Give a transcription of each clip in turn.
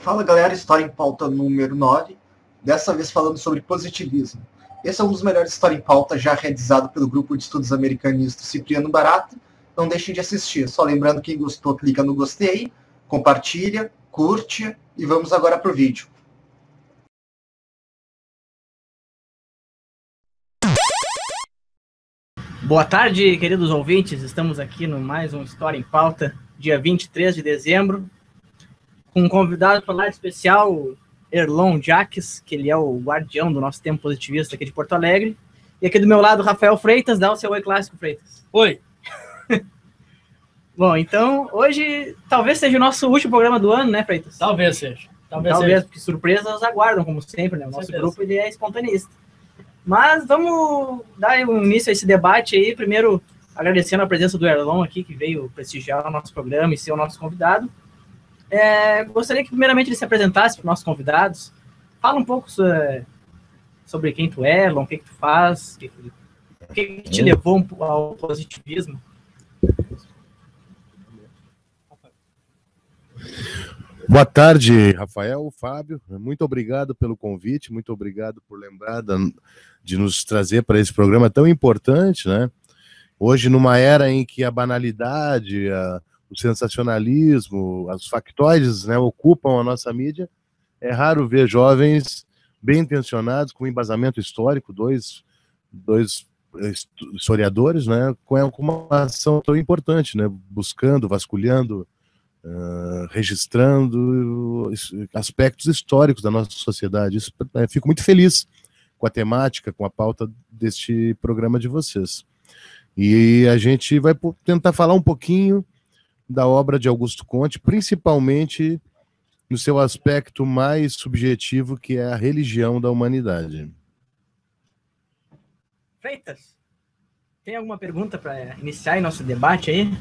Fala galera, história em pauta número 9, dessa vez falando sobre positivismo. Esse é um dos melhores história em pauta já realizado pelo grupo de estudos americanistas Cipriano Barata. Não deixem de assistir. Só lembrando, quem gostou, clica no gostei, compartilha, curte e vamos agora para o vídeo. Boa tarde, queridos ouvintes. Estamos aqui no mais um História em Pauta, dia 23 de dezembro, com um convidado para lá especial, Erlon Jacques, que ele é o guardião do nosso tempo positivista aqui de Porto Alegre. E aqui do meu lado, Rafael Freitas. Dá o seu oi clássico, Freitas. Oi! Bom, então, hoje talvez seja o nosso último programa do ano, né, Freitas? Talvez seja. Talvez, porque surpresas aguardam, como sempre, né? O nosso grupo ele é espontaneista. Mas vamos dar início a esse debate aí, primeiro agradecendo a presença do Erlon aqui, que veio prestigiar o nosso programa e ser o nosso convidado. Gostaria que primeiramente ele se apresentasse para os nossos convidados. Fala um pouco sobre quem tu é, Erlon, o que tu faz, o que te levou ao positivismo. Boa tarde, Rafael, Fábio. Muito obrigado pelo convite, muito obrigado por lembrar de nos trazer para esse programa tão importante, né? Hoje, numa era em que a banalidade, o sensacionalismo, os factoides, né, ocupam a nossa mídia, é raro ver jovens bem intencionados, com embasamento histórico, dois historiadores, né, com uma ação tão importante, né, buscando, vasculhando, registrando aspectos históricos da nossa sociedade. Fico muito feliz com a temática, com a pauta deste programa de vocês. E a gente vai tentar falar um pouquinho da obra de Augusto Comte, principalmente no seu aspecto mais subjetivo, que é a religião da humanidade. Freitas, tem alguma pergunta para iniciar nosso debate aí?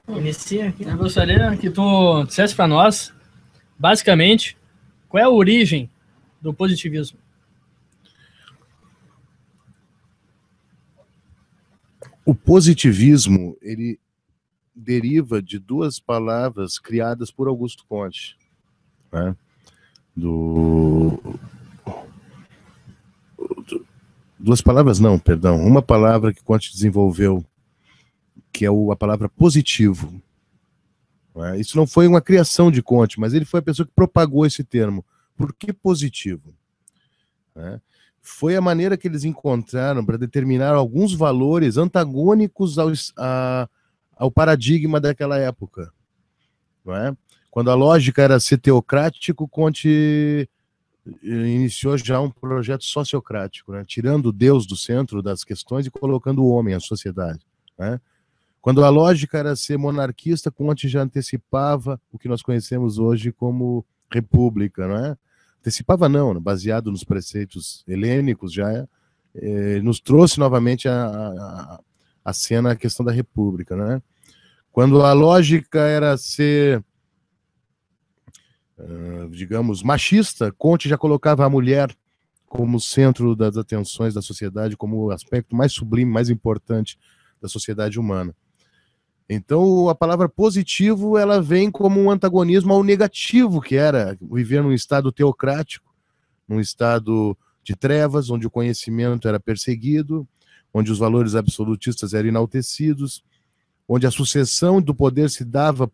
Inicia aqui. Eu gostaria que tu dissesse para nós, basicamente, qual é a origem do positivismo? O positivismo, ele deriva de duas palavras criadas por Augusto Comte, né? Duas palavras não, perdão. Uma palavra que Comte desenvolveu, que é a palavra positivo. Isso não foi uma criação de Comte, mas ele foi a pessoa que propagou esse termo. Por que positivo? Foi a maneira que eles encontraram para determinar alguns valores antagônicos ao paradigma daquela época. Quando a lógica era ser teocrático, Comte iniciou já um projeto sociocrático, tirando Deus do centro das questões e colocando o homem, a sociedade. Quando a lógica era ser monarquista, Comte já antecipava o que nós conhecemos hoje como república, Antecipava não, baseado nos preceitos helênicos, já nos trouxe novamente a cena, a questão da república, Quando a lógica era ser, digamos, machista, Comte já colocava a mulher como centro das atenções da sociedade, como o aspecto mais sublime, mais importante da sociedade humana. Então, a palavra positivo, ela vem como um antagonismo ao negativo, que era viver num estado teocrático, num estado de trevas, onde o conhecimento era perseguido, onde os valores absolutistas eram enaltecidos, onde a sucessão do poder se dava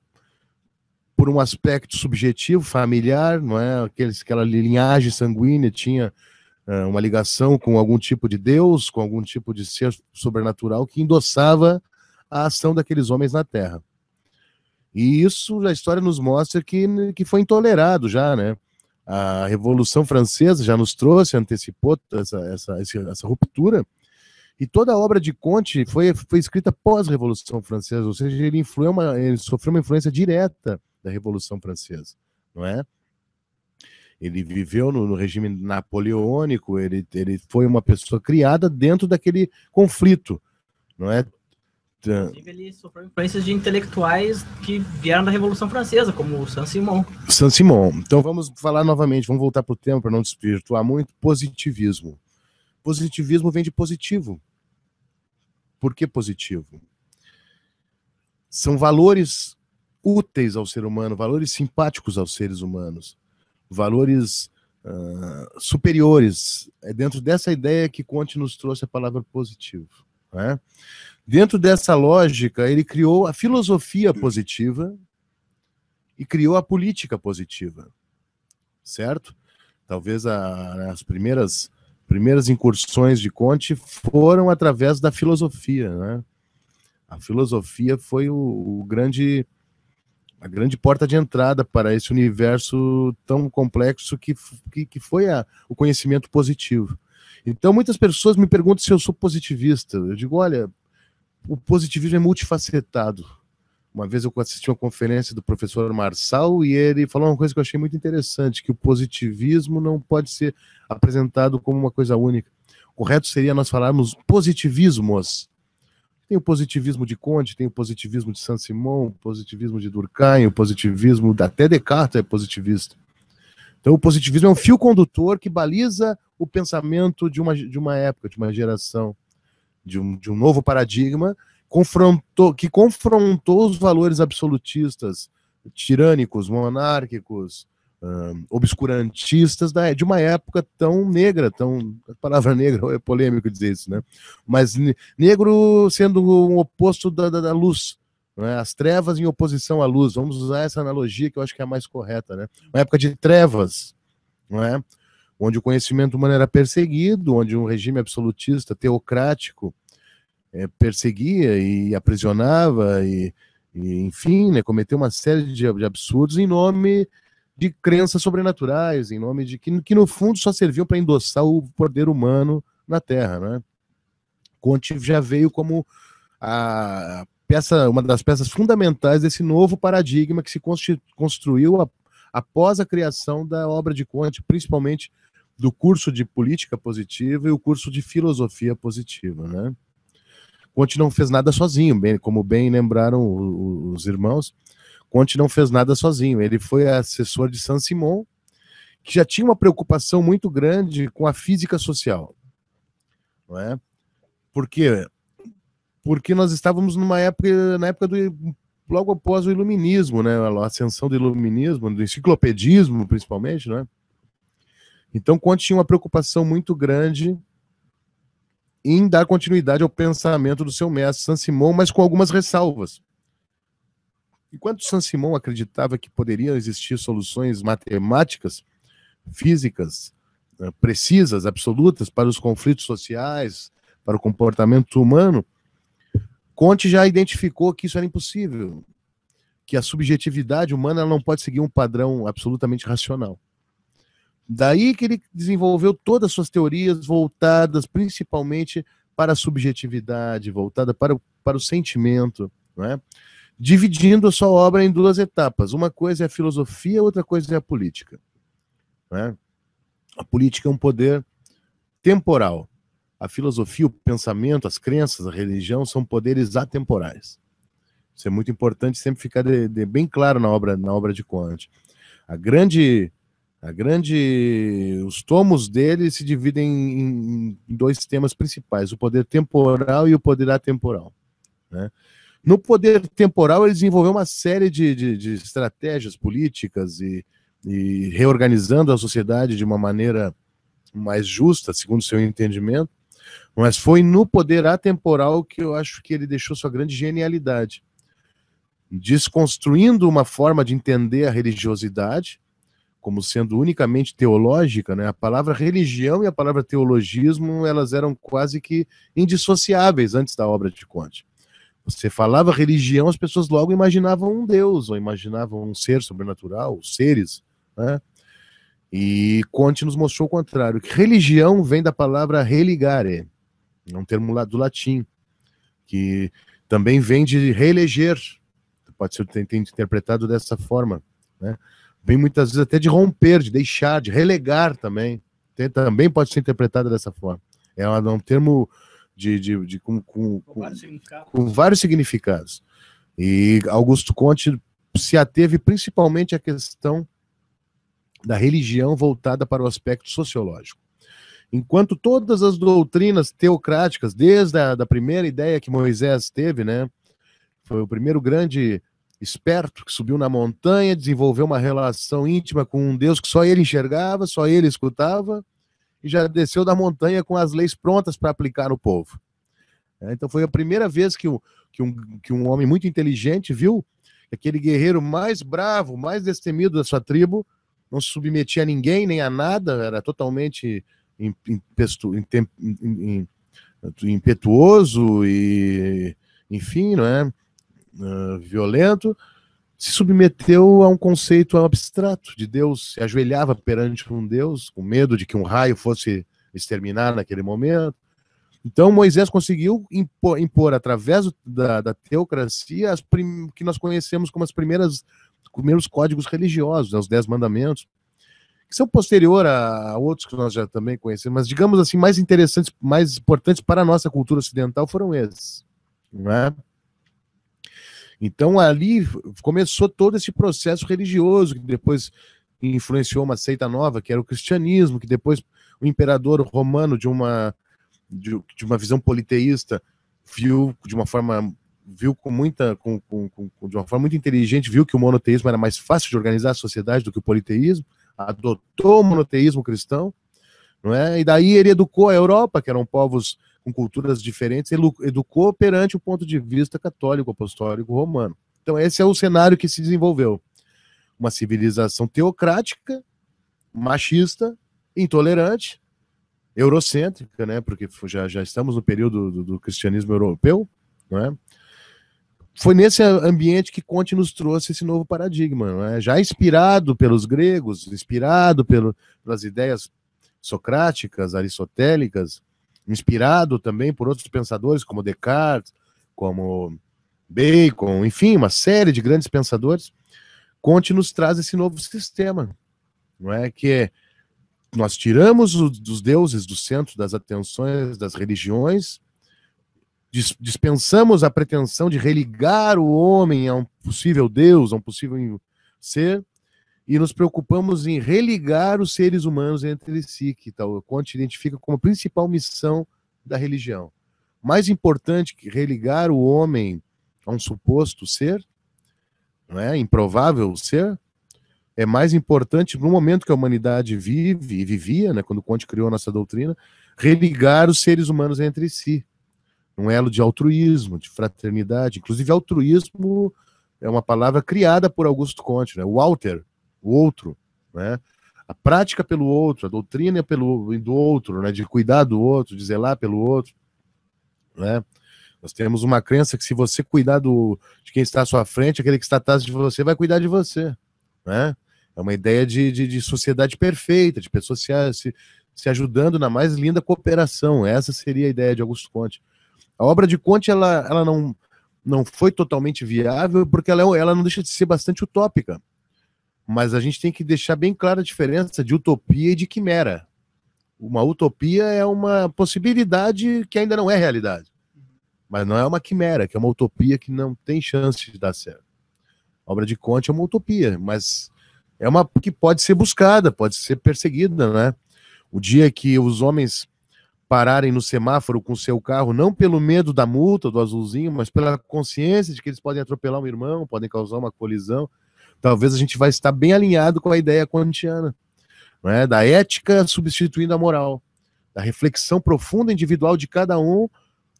por um aspecto subjetivo, familiar, não é? Aquela linhagem sanguínea tinha uma ligação com algum tipo de Deus, com algum tipo de ser sobrenatural que endossava a ação daqueles homens na Terra. E isso a história nos mostra que foi intolerado já, A Revolução Francesa já nos trouxe, antecipou essa ruptura, e toda a obra de Comte foi escrita pós-Revolução Francesa, ou seja, ele sofreu uma influência direta da Revolução Francesa, não é? Ele viveu no regime napoleônico, ele foi uma pessoa criada dentro daquele conflito, não é? Inclusive, ele sofreu influências de intelectuais que vieram da Revolução Francesa, como o Saint-Simon. Saint-Simon. Então vamos falar novamente, vamos voltar para o tema para não desvirtuar muito. Positivismo. Positivismo vem de positivo. Por que positivo? São valores úteis ao ser humano, valores simpáticos aos seres humanos, valores superiores. É dentro dessa ideia que Comte nos trouxe a palavra positivo, né? Dentro dessa lógica, ele criou a filosofia positiva e criou a política positiva, certo? Talvez as primeiras incursões de Comte foram através da filosofia, né? A filosofia foi a grande porta de entrada para esse universo tão complexo que foi o conhecimento positivo. Então, muitas pessoas me perguntam se eu sou positivista. Eu digo, olha, o positivismo é multifacetado. Uma vez eu assisti uma conferência do professor Marçal e ele falou uma coisa que eu achei muito interessante, que o positivismo não pode ser apresentado como uma coisa única. O correto seria nós falarmos positivismos. Tem o positivismo de Comte, tem o positivismo de Saint-Simon, o positivismo de Durkheim, o positivismo, até Descartes é positivista. Então o positivismo é um fio condutor que baliza o pensamento de uma época, de uma geração, de um novo paradigma, que confrontou os valores absolutistas, tirânicos, monárquicos, obscurantistas de uma época tão negra, a palavra negra é polêmico dizer isso, né? Mas negro sendo um oposto da luz, né? As trevas em oposição à luz, vamos usar essa analogia que eu acho que é a mais correta, né? Uma época de trevas, não é? Onde o conhecimento humano era perseguido, onde um regime absolutista, teocrático, perseguia e aprisionava e enfim, né, cometeu uma série de absurdos em nome de crenças sobrenaturais, em nome de que no fundo só serviam para endossar o poder humano na Terra, né? Comte já veio como uma das peças fundamentais desse novo paradigma que se construiu após a criação da obra de Comte, principalmente do curso de política positiva e o curso de filosofia positiva, né? Comte não fez nada sozinho, como bem lembraram os irmãos. Comte não fez nada sozinho, ele foi assessor de Saint-Simon, que já tinha uma preocupação muito grande com a física social, não é? Por quê? Porque nós estávamos na época logo após o iluminismo, né? A ascensão do iluminismo, do enciclopedismo principalmente, né? Então Comte tinha uma preocupação muito grande em dar continuidade ao pensamento do seu mestre Saint-Simon, mas com algumas ressalvas. Enquanto Saint-Simon acreditava que poderiam existir soluções matemáticas, físicas, precisas, absolutas para os conflitos sociais, para o comportamento humano, Comte já identificou que isso era impossível, que a subjetividade humana ela não pode seguir um padrão absolutamente racional. Daí que ele desenvolveu todas as suas teorias voltadas principalmente para a subjetividade, voltada para o sentimento, não é? Dividindo a sua obra em duas etapas. Uma coisa é a filosofia, outra coisa é a política, não é? A política é um poder temporal. A filosofia, o pensamento, as crenças, a religião são poderes atemporais. Isso é muito importante sempre ficar bem claro na obra de Comte. Os tomos dele se dividem em dois temas principais, o poder temporal e o poder atemporal, né? No poder temporal, ele desenvolveu uma série de estratégias políticas e reorganizando a sociedade de uma maneira mais justa, segundo o seu entendimento, mas foi no poder atemporal que eu acho que ele deixou sua grande genialidade, desconstruindo uma forma de entender a religiosidade como sendo unicamente teológica, né? A palavra religião e a palavra teologismo, elas eram quase que indissociáveis antes da obra de Comte. Você falava religião, as pessoas logo imaginavam um Deus, ou imaginavam um ser sobrenatural, seres, né? E Comte nos mostrou o contrário, que religião vem da palavra religare, um termo do latim, que também vem de reeleger, pode ser interpretado dessa forma, né? Vem muitas vezes até de romper, de deixar, de relegar também, também pode ser interpretado dessa forma. É um termo com vários significados. E Augusto Comte se ateve principalmente à questão da religião voltada para o aspecto sociológico. Enquanto todas as doutrinas teocráticas, desde a primeira ideia que Moisés teve, né, foi o primeiro grande esperto, que subiu na montanha, desenvolveu uma relação íntima com um Deus que só ele enxergava, só ele escutava, e já desceu da montanha com as leis prontas para aplicar no povo. Então foi a primeira vez que um homem muito inteligente viu que aquele guerreiro mais bravo, mais destemido da sua tribo, não se submetia a ninguém, nem a nada, era totalmente impetuoso e, enfim, não é? Violento, se submeteu a um conceito abstrato de Deus, se ajoelhava perante um Deus, com medo de que um raio fosse exterminar naquele momento. Então Moisés conseguiu impor através da teocracia que nós conhecemos como os primeiros códigos religiosos, os 10 mandamentos, que são posterior a outros que nós já também conhecemos, mas digamos assim, mais interessantes, mais importantes para a nossa cultura ocidental foram esses, não é? Então ali começou todo esse processo religioso, que depois influenciou uma seita nova, que era o cristianismo, que depois o imperador romano, de uma visão politeísta, viu de uma forma muito inteligente, viu que o monoteísmo era mais fácil de organizar a sociedade do que o politeísmo, adotou o monoteísmo cristão, não é? E daí ele educou a Europa, que eram povos com culturas diferentes, educou perante o ponto de vista católico, apostólico, romano. Então esse é o cenário que se desenvolveu. Uma civilização teocrática, machista, intolerante, eurocêntrica, né? Porque já estamos no período do cristianismo europeu, não é? Foi nesse ambiente que Conte nos trouxe esse novo paradigma, não é? Já inspirado pelos gregos, inspirado pelas ideias socráticas, aristotélicas, inspirado também por outros pensadores como Descartes, como Bacon, enfim, uma série de grandes pensadores. Conte nos traz esse novo sistema, não é? Que nós tiramos dos deuses do centro das atenções das religiões, dispensamos a pretensão de religar o homem a um possível Deus, a um possível ser, e nos preocupamos em religar os seres humanos entre si, que o Conte identifica como a principal missão da religião. Mais importante que religar o homem a um suposto ser, não é? Improvável ser, é mais importante, no momento que a humanidade vive e vivia, né, quando Conte criou a nossa doutrina, religar os seres humanos entre si. Um elo de altruísmo, de fraternidade. Inclusive, altruísmo é uma palavra criada por Augusto Conte, né? O alter, o outro, né? A prática pelo outro, a doutrina do outro, né? De cuidar do outro, de zelar pelo outro, né? Nós temos uma crença que se você cuidar de quem está à sua frente, aquele que está atrás de você vai cuidar de você, né? É uma ideia de sociedade perfeita, de pessoas se ajudando na mais linda cooperação. Essa seria a ideia de Augusto Conte. A obra de Conte ela não foi totalmente viável porque ela não deixa de ser bastante utópica. Mas a gente tem que deixar bem clara a diferença de utopia e de quimera. Uma utopia é uma possibilidade que ainda não é realidade. Mas não é uma quimera, que é uma utopia que não tem chance de dar certo. A obra de Conte é uma utopia, mas é uma que pode ser buscada, pode ser perseguida, né? O dia que os homens pararem no semáforo com seu carro, não pelo medo da multa, do azulzinho, mas pela consciência de que eles podem atropelar um irmão, podem causar uma colisão, talvez a gente vai estar bem alinhado com a ideia kantiana, não é? Da ética substituindo a moral, da reflexão profunda individual de cada um,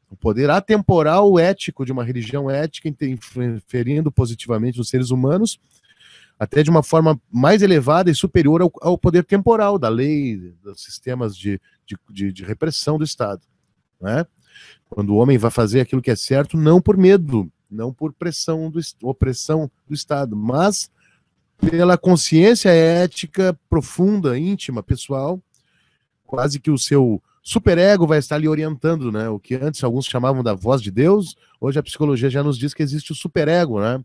o poder atemporal ético de uma religião ética interferindo positivamente nos seres humanos, até de uma forma mais elevada e superior ao poder temporal da lei, dos sistemas de repressão do Estado, né? Quando o homem vai fazer aquilo que é certo, não por medo, não por opressão do Estado, mas pela consciência ética profunda, íntima, pessoal, quase que o seu superego vai estar lhe orientando, né? O que antes alguns chamavam da voz de Deus, hoje a psicologia já nos diz que existe o superego, né?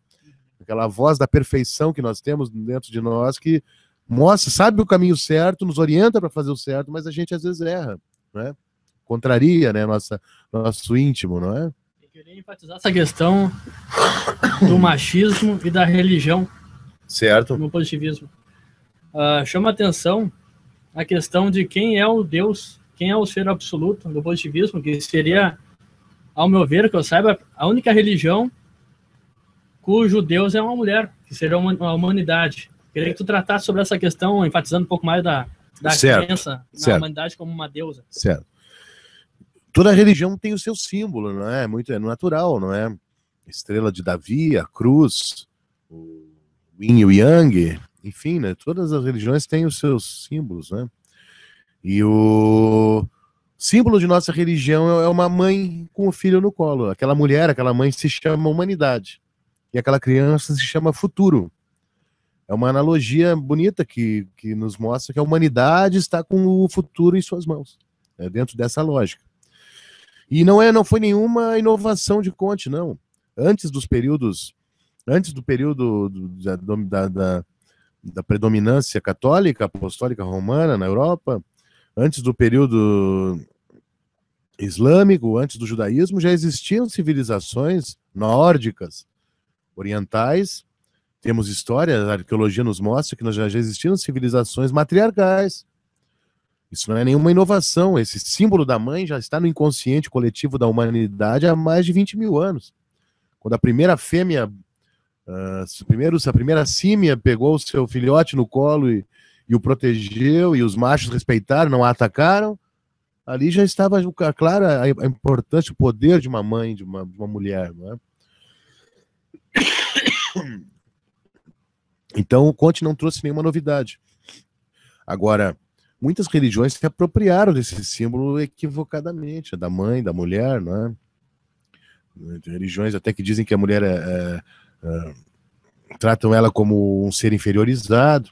Aquela voz da perfeição que nós temos dentro de nós, que mostra, sabe o caminho certo, nos orienta para fazer o certo, mas a gente às vezes erra, né? Contraria, né, nosso íntimo, não é? Eu queria enfatizar essa questão do machismo e da religião, certo, no positivismo. Chama atenção a questão de quem é o Deus, quem é o ser absoluto do positivismo, que seria, ao meu ver, que eu saiba, a única religião cujo Deus é uma mulher, que seria a humanidade. Queria que tu tratasse sobre essa questão, enfatizando um pouco mais da crença na humanidade como uma deusa. Certo. Toda religião tem o seu símbolo, não é? É natural, não é? Estrela de Davi, a cruz, o yin e o yang, enfim, né? Todas as religiões têm os seus símbolos, né? E o símbolo de nossa religião é uma mãe com o filho no colo. Aquela mulher, aquela mãe se chama humanidade. E aquela criança se chama futuro. É uma analogia bonita que nos mostra que a humanidade está com o futuro em suas mãos. É dentro dessa lógica. E não foi nenhuma inovação de Comte, não. Antes do período da predominância católica, apostólica romana na Europa, antes do período islâmico, antes do judaísmo, já existiam civilizações nórdicas, orientais. Temos história, a arqueologia nos mostra que já existiam civilizações matriarcais. Isso não é nenhuma inovação. Esse símbolo da mãe já está no inconsciente coletivo da humanidade há mais de 20 mil anos. Quando a primeira fêmea, a primeira símia pegou o seu filhote no colo e o protegeu, e os machos respeitaram, não a atacaram, ali já estava clara a importância, o poder de uma mãe, de uma mulher. Não é? Então, o Comte não trouxe nenhuma novidade. Agora, muitas religiões se apropriaram desse símbolo equivocadamente, da mãe, da mulher, não é? Tem religiões até que dizem que a mulher tratam ela como um ser inferiorizado,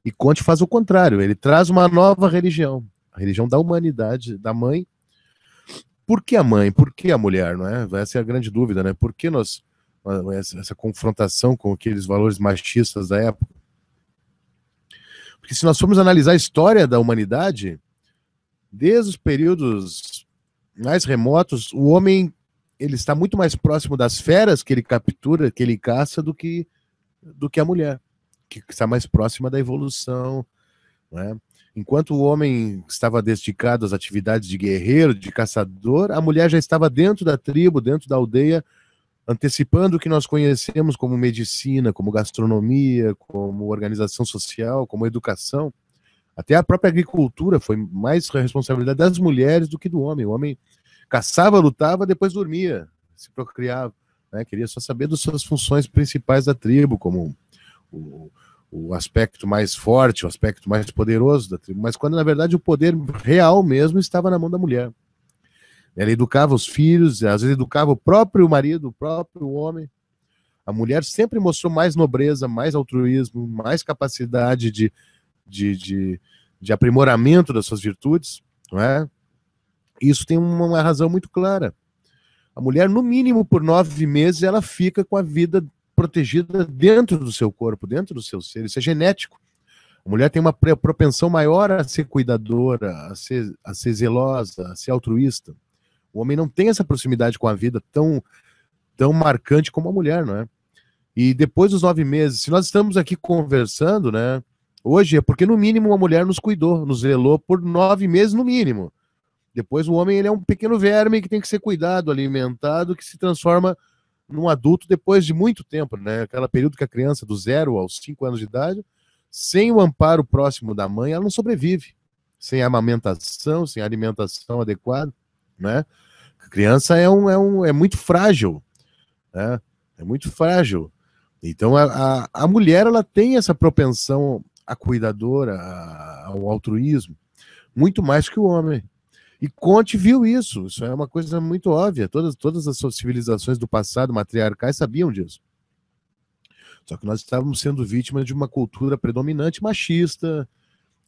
e Comte faz o contrário, ele traz uma nova religião, a religião da humanidade, da mãe. Por que a mãe? Por que a mulher, não é? Essa é a grande dúvida, né? Por que essa confrontação com aqueles valores machistas da época? Porque se nós formos analisar a história da humanidade, desde os períodos mais remotos, o homem ele está muito mais próximo das feras que ele captura, que ele caça, do que a mulher, que está mais próxima da evolução, não é? Enquanto o homem estava dedicado às atividades de guerreiro, de caçador, a mulher já estava dentro da tribo, dentro da aldeia, antecipando o que nós conhecemos como medicina, como gastronomia, como organização social, como educação. Até a própria agricultura foi mais responsabilidade das mulheres do que do homem. O homem caçava, lutava, depois dormia, se procriava, né? Queria só saber das suas funções principais da tribo, como o aspecto mais forte, o aspecto mais poderoso da tribo, mas quando na verdade o poder real mesmo estava na mão da mulher. Ela educava os filhos, às vezes educava o próprio marido, o próprio homem. A mulher sempre mostrou mais nobreza, mais altruísmo, mais capacidade de aprimoramento das suas virtudes, não é? Isso tem uma razão muito clara. A mulher, no mínimo por 9 meses, ela fica com a vida protegida dentro do seu corpo, dentro do seu ser. Isso é genético. A mulher tem uma propensão maior a ser cuidadora, a ser zelosa, a ser altruísta. O homem não tem essa proximidade com a vida tão marcante como a mulher, não é? E depois dos 9 meses, se nós estamos aqui conversando, né, hoje é porque no mínimo a mulher nos cuidou, nos zelou por 9 meses no mínimo. Depois o homem ele é um pequeno verme que tem que ser cuidado, alimentado, que se transforma num adulto depois de muito tempo, né? Aquela período que a criança, do 0 aos 5 anos de idade, sem o amparo próximo da mãe, ela não sobrevive. Sem amamentação, sem alimentação adequada, né? A criança é muito frágil, né? É muito frágil. Então a mulher ela tem essa propensão à cuidadora, ao altruísmo, muito mais que o homem. E Comte viu isso. Isso é uma coisa muito óbvia. Todas as civilizações do passado matriarcais sabiam disso. Só que nós estávamos sendo vítimas de uma cultura predominante machista,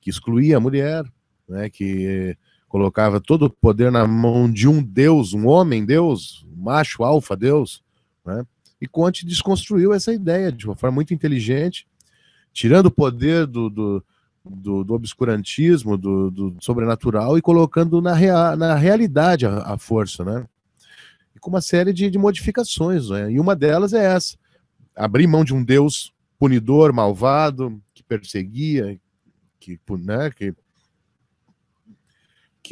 que excluía a mulher, né, que colocava todo o poder na mão de um deus, um homem deus, um macho alfa deus, né? E Comte desconstruiu essa ideia de uma forma muito inteligente, tirando o poder do obscurantismo, do sobrenatural, e colocando na realidade a força, né? E com uma série de modificações, né? E uma delas é essa: abrir mão de um Deus punidor, malvado, que perseguia, que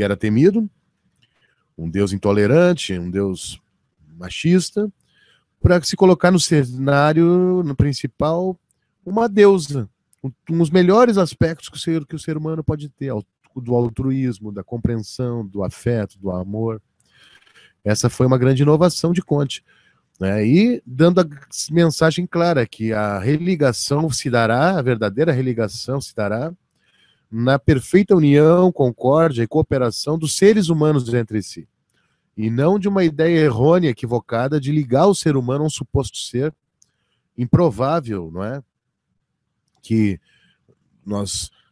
era temido, um Deus intolerante, um Deus machista, para se colocar no cenário, no principal, uma deusa. Um dos melhores aspectos que o ser humano pode ter, do altruísmo, da compreensão, do afeto, do amor. Essa foi uma grande inovação de Conte, né? E dando a mensagem clara que a religação se dará, a verdadeira religação se dará na perfeita união, concórdia e cooperação dos seres humanos entre si. E não de uma ideia errônea, equivocada, de ligar o ser humano a um suposto ser improvável, não é? Que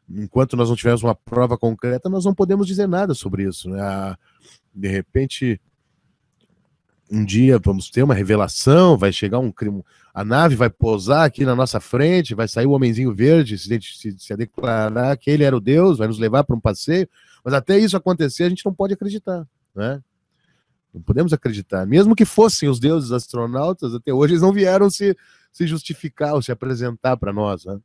enquanto nós não tivermos uma prova concreta, nós não podemos dizer nada sobre isso, né? De repente, um dia vamos ter uma revelação, vai chegar a nave vai pousar aqui na nossa frente, vai sair o homenzinho verde, se declarar que ele era o Deus, vai nos levar para um passeio, mas até isso acontecer a gente não pode acreditar, né? Não podemos acreditar. Mesmo que fossem os deuses astronautas, até hoje eles não vieram se justificar ou se apresentar para nós, né?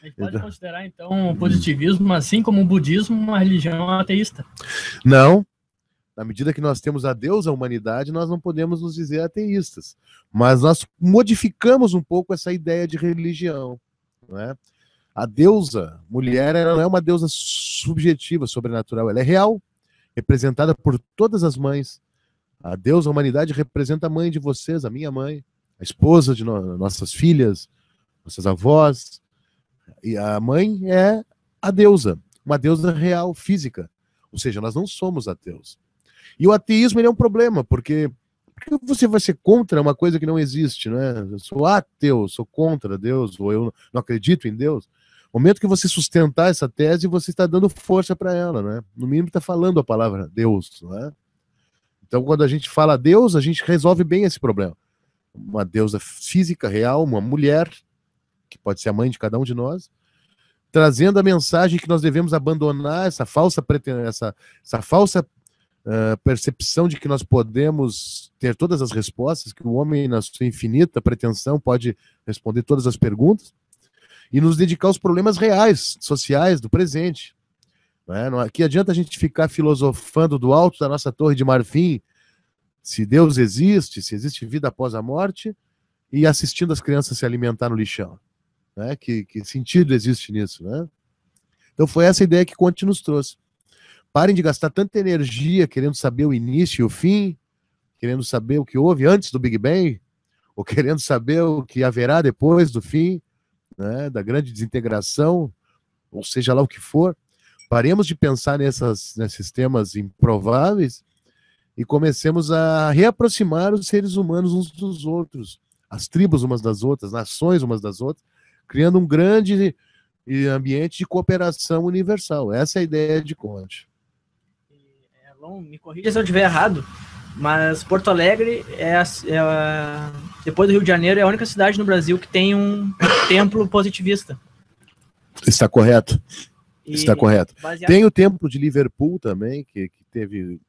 A gente pode considerar, então, o positivismo, assim como o budismo, uma religião ateísta? Não. Na medida que nós temos a Deus, a humanidade, nós não podemos nos dizer ateístas. Mas nós modificamos um pouco essa ideia de religião, não é? A deusa, mulher, ela não é uma deusa subjetiva, sobrenatural. Ela é real, representada por todas as mães. A deusa, a humanidade, representa a mãe de vocês, a minha mãe, a esposa de nossas filhas, nossas avós. E a mãe é a deusa, uma deusa real, física. Ou seja, nós não somos ateus. E o ateísmo ele é um problema, porque você vai ser contra uma coisa que não existe, né? Eu sou ateu, sou contra Deus, ou eu não acredito em Deus. No momento que você sustentar essa tese, você está dando força para ela, né? No mínimo está falando a palavra Deus, né? Então, quando a gente fala Deus, a gente resolve bem esse problema. Uma deusa física, real, uma mulher, que pode ser a mãe de cada um de nós, trazendo a mensagem que nós devemos abandonar essa falsa percepção de que nós podemos ter todas as respostas, que o homem, na sua infinita pretensão, pode responder todas as perguntas, e nos dedicar aos problemas reais, sociais, do presente. Que adianta a gente ficar filosofando do alto da nossa torre de marfim, se Deus existe, se existe vida após a morte, e assistindo as crianças se alimentar no lixão. Né? Que sentido existe nisso? Né? Então foi essa ideia que Conte nos trouxe. Parem de gastar tanta energia querendo saber o início e o fim, querendo saber o que houve antes do Big Bang, ou querendo saber o que haverá depois do fim, né? Da grande desintegração, ou seja lá o que for. Paremos de pensar nesses temas improváveis e comecemos a reaproximar os seres humanos uns dos outros, as tribos umas das outras, nações umas das outras, criando um grande ambiente de cooperação universal. Essa é a ideia de Conte. Me corrija se eu estiver errado, mas Porto Alegre depois do Rio de Janeiro, é a única cidade no Brasil que tem um templo positivista. Está correto. Está correto. Tem o templo de Liverpool também, que teve...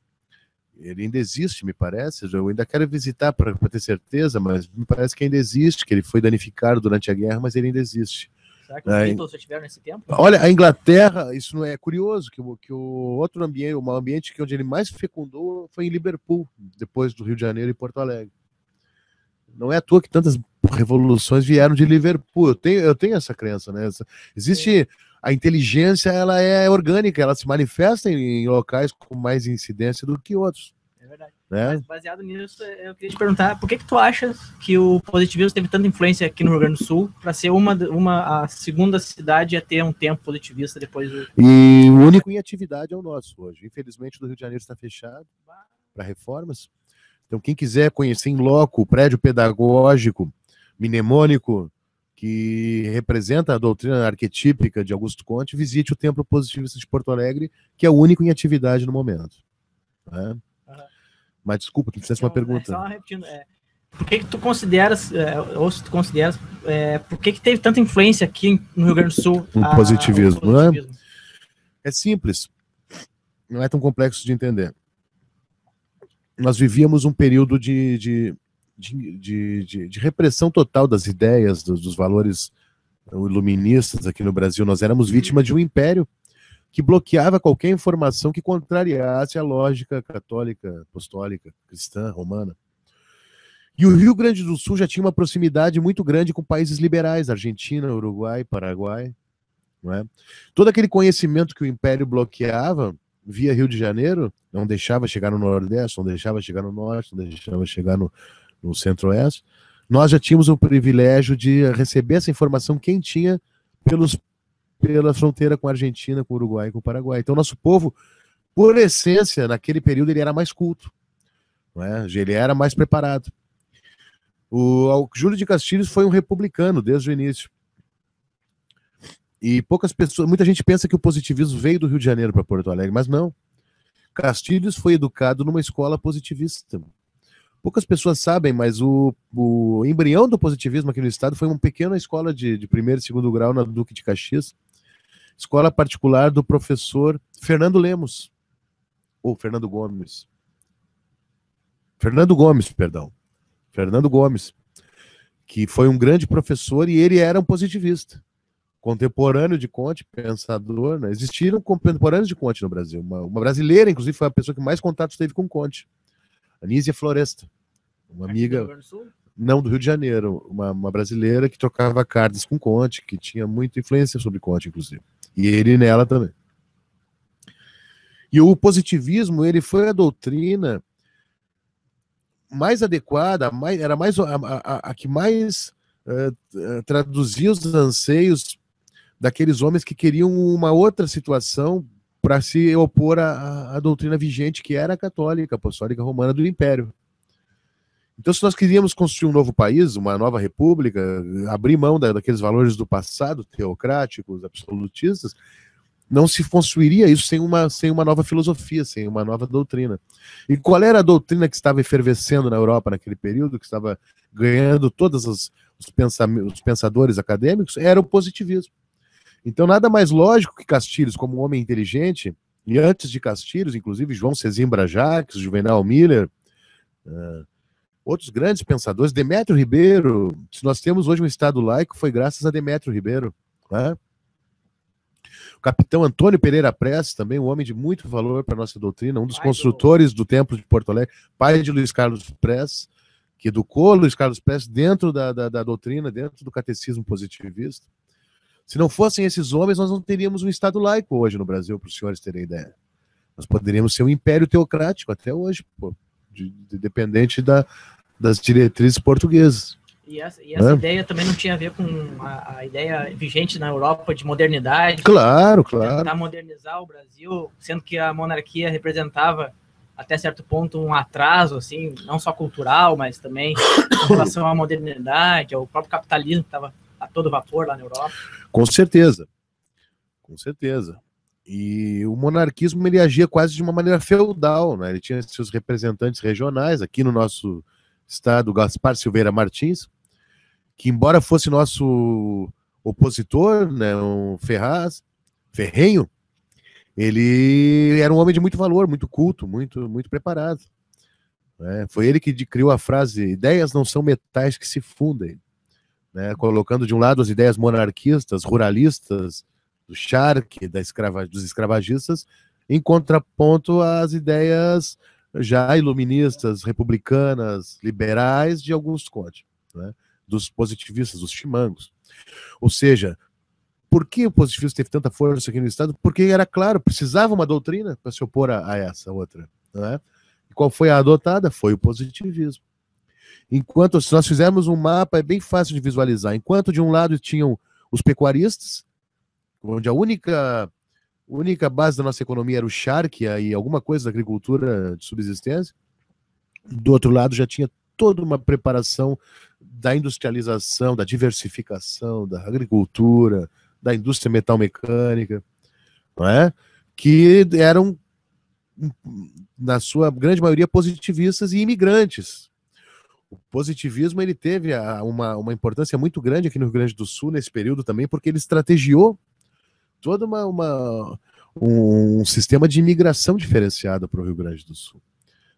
Ele ainda existe, me parece. Eu ainda quero visitar para ter certeza, mas me parece que ainda existe, que ele foi danificado durante a guerra, mas ele ainda existe. Será que os Beatles estiveram nesse tempo? Olha, a Inglaterra, isso não é curioso, que o outro ambiente, o ambiente onde ele mais fecundou foi em Liverpool, depois do Rio de Janeiro e Porto Alegre. Não é à toa que tantas revoluções vieram de Liverpool. Eu tenho essa crença, né? Existe... A inteligência, ela é orgânica, ela se manifesta em locais com mais incidência do que outros. É verdade. Né? Mas baseado nisso, eu queria te perguntar, por que tu achas que o positivismo teve tanta influência aqui no Rio Grande do Sul para ser a segunda cidade a ter um tempo positivista depois do... E o único em atividade é o nosso hoje. Infelizmente, o do Rio de Janeiro está fechado para reformas. Então, quem quiser conhecer em loco o prédio pedagógico mnemônico que representa a doutrina arquetípica de Augusto Conte, visite o Templo Positivista de Porto Alegre, que é o único em atividade no momento. Né? Mas desculpa, tu fizesse uma pergunta. Só repetindo, por que tu consideras, ou se tu consideras, por que teve tanta influência aqui no Rio Grande do Sul? O positivismo, não é? É simples, não é tão complexo de entender. Nós vivíamos um período de repressão total das ideias, dos valores iluministas aqui no Brasil. Nós éramos vítimas de um império que bloqueava qualquer informação que contrariasse a lógica católica, apostólica, cristã, romana. E o Rio Grande do Sul já tinha uma proximidade muito grande com países liberais, Argentina, Uruguai, Paraguai. Não é? Todo aquele conhecimento que o Império bloqueava via Rio de Janeiro, não deixava chegar no Nordeste, não deixava chegar no Norte, não deixava chegar no Centro-Oeste. Nós já tínhamos o privilégio de receber essa informação quentinha pela fronteira com a Argentina, com o Uruguai e com o Paraguai. Então, nosso povo, por essência, naquele período, ele era mais culto. Não é? Ele era mais preparado. O Júlio de Castilhos foi um republicano desde o início. E muita gente pensa que o positivismo veio do Rio de Janeiro para Porto Alegre, mas não. Castilhos foi educado numa escola positivista. Poucas pessoas sabem, mas o embrião do positivismo aqui no estado foi uma pequena escola de primeiro e segundo grau na Duque de Caxias, escola particular do professor Fernando Lemos, ou Fernando Gomes. Fernando Gomes, que foi um grande professor e ele era um positivista. Contemporâneo de Conte, pensador, né? Existiram contemporâneos de Conte no Brasil. Uma brasileira, inclusive, foi a pessoa que mais contatos teve com Conte. Anísia Floresta, uma amiga, não do Rio de Janeiro, uma brasileira que trocava cartas com Conte, que tinha muita influência sobre Conte, inclusive. E ele nela também. E o positivismo, ele foi a doutrina mais adequada, era mais a que mais traduzia os anseios daqueles homens que queriam uma outra situação para se opor à doutrina vigente, que era a católica, apostólica romana do Império. Então, se nós queríamos construir um novo país, uma nova república, abrir mão daqueles valores do passado, teocráticos, absolutistas, não se construiria isso sem uma nova filosofia, sem uma nova doutrina. E qual era a doutrina que estava efervescendo na Europa naquele período, que estava ganhando todos os pensadores acadêmicos? Era o positivismo. Então, nada mais lógico que Castilhos, como um homem inteligente, e antes de Castilhos, inclusive João Sesimbra Jacques, Juvenal Miller, outros grandes pensadores, Demétrio Ribeiro. Se nós temos hoje um Estado laico, foi graças a Demétrio Ribeiro. Né? O capitão Antônio Pereira Prestes, também um homem de muito valor para a nossa doutrina, um dos construtores do Templo de Porto Alegre, pai de Luiz Carlos Prestes, que educou Luiz Carlos Prestes dentro da doutrina, dentro do catecismo positivista. Se não fossem esses homens, nós não teríamos um Estado laico hoje no Brasil, para os senhores terem ideia. Nós poderíamos ser um império teocrático até hoje, dependente das diretrizes portuguesas. E essa ideia também não tinha a ver com a ideia vigente na Europa de modernidade. Claro. Tentar modernizar o Brasil, sendo que a monarquia representava, até certo ponto, um atraso, assim, não só cultural, mas também em relação à modernidade, ao próprio capitalismo que estava a todo vapor lá na Europa. Com certeza. E o monarquismo, ele agia quase de uma maneira feudal, né? Ele tinha seus representantes regionais, aqui no nosso estado, Gaspar Silveira Martins, que embora fosse nosso opositor, né, um ferrenho, ele era um homem de muito valor, muito culto, muito preparado. Né? Foi ele que criou a frase: ideias não são metais que se fundem. Né, colocando de um lado as ideias monarquistas, ruralistas, do Charque, dos escravagistas, em contraponto às ideias já iluministas, republicanas, liberais de Augusto Conte, né, dos positivistas, dos chimangos. Ou seja, por que o positivismo teve tanta força aqui no Estado? Porque era claro, precisava uma doutrina para se opor a essa outra. Né? E qual foi a adotada? Foi o positivismo. Enquanto, se nós fizermos um mapa, é bem fácil de visualizar. Enquanto de um lado tinham os pecuaristas, onde a única base da nossa economia era o charque e alguma coisa da agricultura de subsistência, do outro lado já tinha toda uma preparação da industrialização, da diversificação, da agricultura, da indústria metalmecânica, não é? Que eram, na sua grande maioria, positivistas e imigrantes. O positivismo, ele teve uma importância muito grande aqui no Rio Grande do Sul nesse período também, porque ele estrategiou todo um sistema de imigração diferenciado para o Rio Grande do Sul,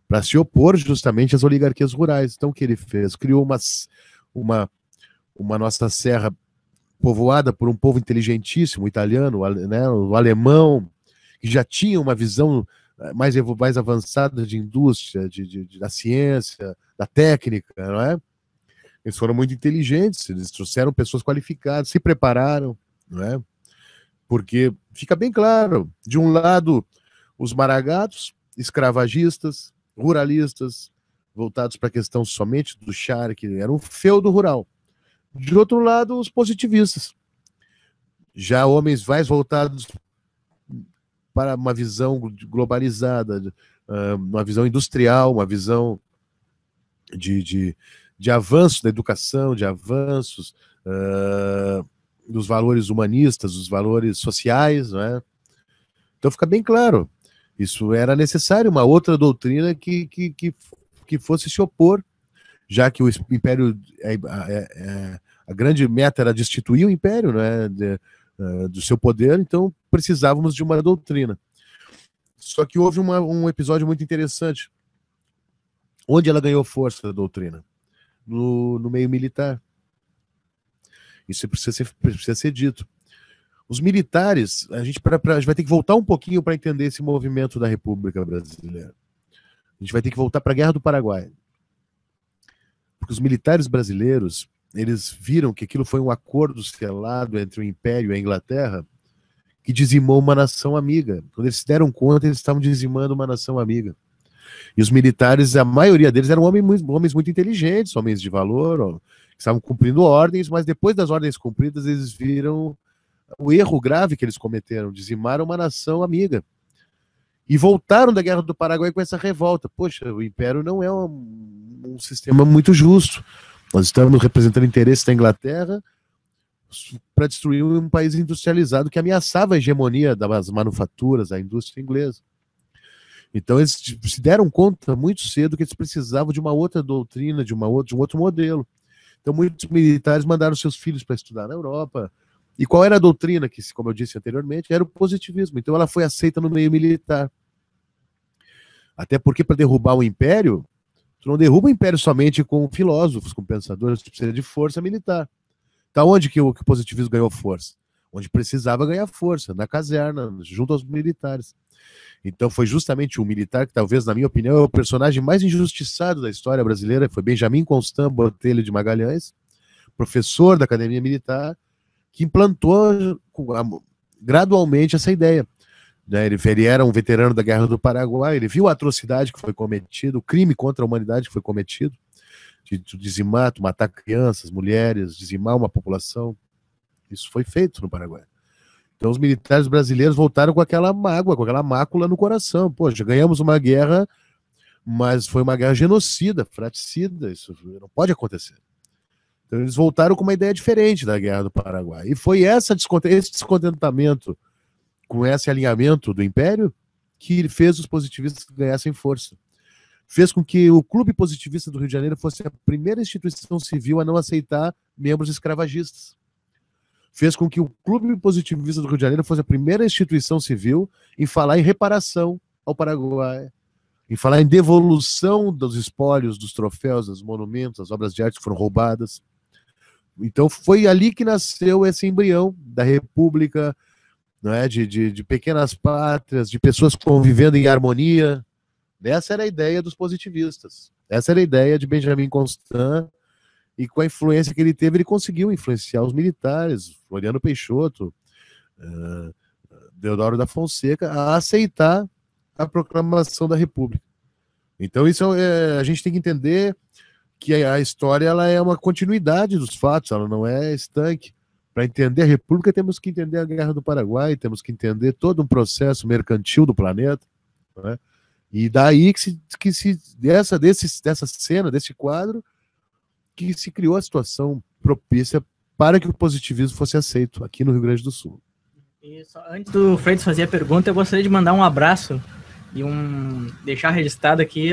para se opor justamente às oligarquias rurais. Então, o que ele fez? Criou uma nossa serra povoada por um povo inteligentíssimo, o italiano, né, o alemão, que já tinha uma visão mais avançada de indústria, da ciência, da técnica, não é? Eles foram muito inteligentes, eles trouxeram pessoas qualificadas, se prepararam, não é? Porque fica bem claro, de um lado, os maragatos, escravagistas, ruralistas, voltados para a questão somente do char, que era um feudo rural. De outro lado, os positivistas, já homens mais voltados para uma visão globalizada, uma visão industrial, uma visão de avanço da educação, de avanços dos valores humanistas, dos valores sociais, não é? Então fica bem claro, isso era necessário, uma outra doutrina que fosse se opor, já que o Império, a grande meta era destituir o Império, não é? Do seu poder, então precisávamos de uma doutrina. Só que houve um episódio muito interessante, onde ela ganhou força, a doutrina, no meio militar. Isso precisa ser dito. Os militares, a gente vai ter que voltar um pouquinho para entender esse movimento da República Brasileira. A gente vai ter que voltar para a Guerra do Paraguai. Porque os militares brasileiros, eles viram que aquilo foi um acordo selado entre o Império e a Inglaterra que dizimou uma nação amiga. Quando eles se deram conta, eles estavam dizimando uma nação amiga. E os militares, a maioria deles eram homens muito inteligentes, homens de valor, que estavam cumprindo ordens, mas depois das ordens cumpridas, eles viram o erro grave que eles cometeram, dizimaram uma nação amiga. E voltaram da Guerra do Paraguai com essa revolta. Poxa, o Império não é um sistema muito justo. Nós estamos representando interesses da Inglaterra para destruir um país industrializado que ameaçava a hegemonia das manufaturas, da indústria inglesa. Então eles se deram conta muito cedo que eles precisavam de uma outra doutrina, de um outro modelo. Então muitos militares mandaram seus filhos para estudar na Europa. E qual era a doutrina que, como eu disse anteriormente, era o positivismo. Então ela foi aceita no meio militar. Até porque para derrubar o Império, tu não derruba o Império somente com filósofos, com pensadores, tu precisa de força militar. Então onde que o positivismo ganhou força? Onde precisava ganhar força, na caserna, junto aos militares. Então foi justamente o militar que talvez, na minha opinião, é o personagem mais injustiçado da história brasileira, foi Benjamin Constant Botelho de Magalhães, professor da Academia Militar, que implantou gradualmente essa ideia. Ele era um veterano da Guerra do Paraguai, ele viu a atrocidade que foi cometida, o crime contra a humanidade que foi cometido, de dizimar, matar crianças, mulheres, dizimar uma população. Isso foi feito no Paraguai. Então os militares brasileiros voltaram com aquela mágoa, com aquela mácula no coração. Poxa, ganhamos uma guerra, mas foi uma guerra genocida, fratricida, isso não pode acontecer. Então eles voltaram com uma ideia diferente da Guerra do Paraguai. E foi esse descontentamento com esse alinhamento do Império que fez os positivistas ganhassem força. Fez com que o Clube Positivista do Rio de Janeiro fosse a primeira instituição civil a não aceitar membros escravagistas. Fez com que o Clube Positivista do Rio de Janeiro fosse a primeira instituição civil em falar em reparação ao Paraguai, em falar em devolução dos espólios, dos troféus, dos monumentos, das obras de arte que foram roubadas. Então foi ali que nasceu esse embrião da República, não é? de pequenas pátrias, de pessoas convivendo em harmonia. Essa era a ideia dos positivistas. Essa era a ideia de Benjamin Constant, e com a influência que ele teve, ele conseguiu influenciar os militares, Floriano Peixoto, Deodoro da Fonseca, a aceitar a proclamação da República. Então isso a gente tem que entender que a história ela é uma continuidade dos fatos, ela não é estanque. Para entender a República, temos que entender a Guerra do Paraguai, temos que entender todo um processo mercantil do planeta, né? E daí dessa cena, desse quadro, que se criou a situação propícia para que o positivismo fosse aceito aqui no Rio Grande do Sul. Isso. Antes do Freitas fazer a pergunta, eu gostaria de mandar um abraço e deixar registrado aqui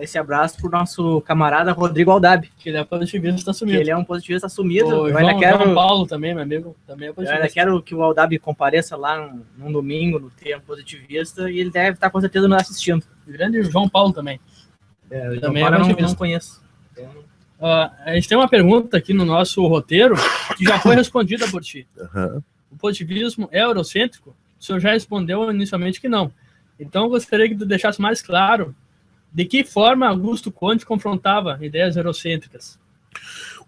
esse abraço para o nosso camarada Rodrigo Aldab. Que ele é positivista assumido. Ele é um positivista assumido. João Paulo também, meu amigo, também é positivista. Eu ainda quero que o Aldab compareça lá num domingo, no Tempo Positivista, e ele deve estar com certeza nos assistindo. O grande João Paulo também. Eu também não conheço. A gente tem uma pergunta aqui no nosso roteiro que já foi respondida por ti. Uhum. O positivismo é eurocêntrico? O senhor já respondeu inicialmente que não. Então, eu gostaria que tu deixasse mais claro de que forma Augusto Conte confrontava ideias eurocêntricas.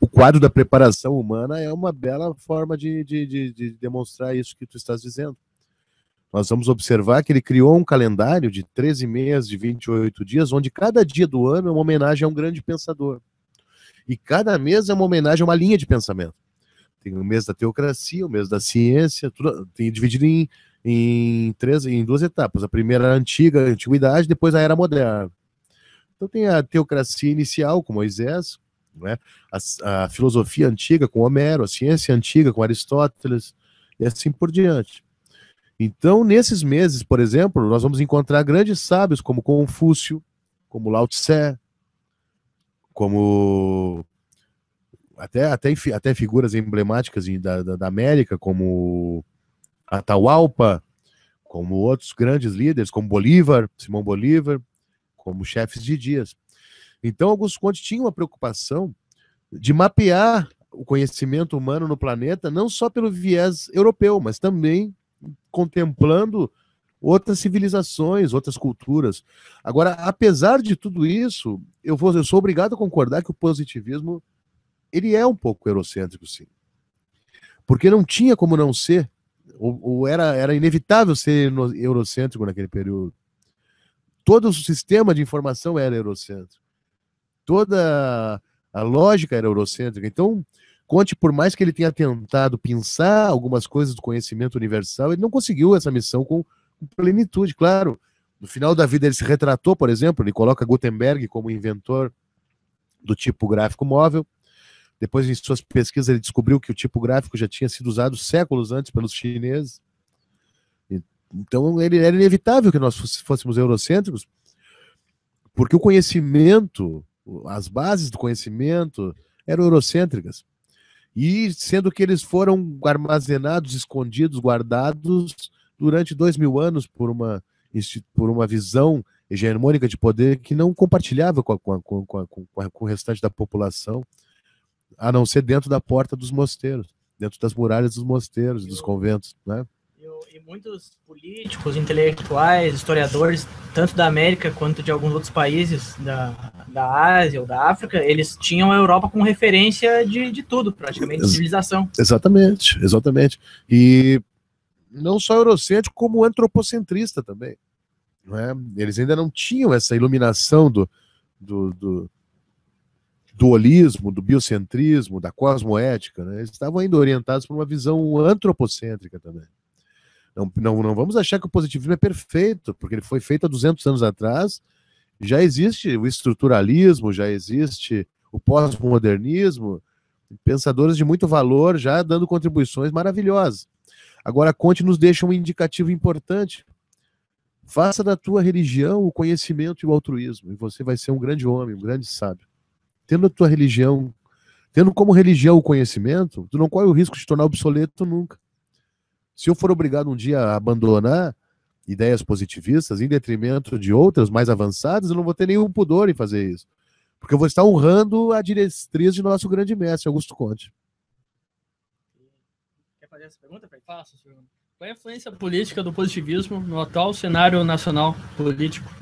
O quadro da preparação humana é uma bela forma de demonstrar isso que tu estás dizendo. Nós vamos observar que ele criou um calendário de 13 meses, de 28 dias, onde cada dia do ano é uma homenagem a um grande pensador. E cada mês é uma homenagem a uma linha de pensamento. Tem o mês da teocracia, o mês da ciência, tudo, tem dividido em duas etapas. A primeira é a antiguidade, depois a era moderna. Então tem a teocracia inicial com Moisés, né? A filosofia antiga com Homero, a ciência antiga com Aristóteles, e assim por diante. Então, nesses meses, por exemplo, nós vamos encontrar grandes sábios como Confúcio, como Lao Tse, como até figuras emblemáticas da América, como Atahualpa, como outros grandes líderes, como Bolívar, Simão Bolívar, como chefes de dias. Então, Augusto Conte tinha uma preocupação de mapear o conhecimento humano no planeta, não só pelo viés europeu, mas também contemplando outras civilizações, outras culturas. Agora, apesar de tudo isso, eu sou obrigado a concordar que o positivismo ele é um pouco eurocêntrico, sim. Porque não tinha como não ser, ou era inevitável ser eurocêntrico naquele período. Todo o sistema de informação era eurocêntrico. Toda a lógica era eurocêntrica. Então, Conte, por mais que ele tenha tentado pensar algumas coisas do conhecimento universal, ele não conseguiu essa missão com plenitude. Claro, no final da vida ele se retratou, por exemplo, ele coloca Gutenberg como inventor do tipo gráfico móvel. Depois, em suas pesquisas, ele descobriu que o tipo gráfico já tinha sido usado séculos antes pelos chineses. Então, era inevitável que nós fôssemos eurocêntricos, porque o conhecimento, as bases do conhecimento eram eurocêntricas. E sendo que eles foram armazenados, escondidos, guardados durante 2000 anos por uma visão hegemônica de poder que não compartilhava com o restante da população, a não ser dentro da porta dos mosteiros, dentro das muralhas dos mosteiros, dos conventos, né? E muitos políticos, intelectuais, historiadores, tanto da América quanto de alguns outros países da Ásia ou da África, eles tinham a Europa como referência de tudo, praticamente, de civilização. Exatamente. E não só eurocêntrico, como antropocentrista também. Não é? Eles ainda não tinham essa iluminação do dualismo, do biocentrismo, da cosmoética. Né? Eles estavam ainda orientados por uma visão antropocêntrica também. Não vamos achar que o positivismo é perfeito, porque ele foi feito há 200 anos atrás, já existe o estruturalismo, já existe o pós-modernismo, pensadores de muito valor já dando contribuições maravilhosas. Agora, Conte nos deixa um indicativo importante. Faça da tua religião o conhecimento e o altruísmo, e você vai ser um grande homem, um grande sábio. Tendo a tua religião, tendo como religião o conhecimento, tu não corre o risco de te tornar obsoleto nunca. Se eu for obrigado um dia a abandonar ideias positivistas em detrimento de outras mais avançadas, eu não vou ter nenhum pudor em fazer isso. Porque eu vou estar honrando a diretriz de nosso grande mestre, Augusto Conte. Quer fazer essa pergunta, Pedro? Faço, senhor. Qual é a influência política do positivismo no atual cenário nacional político?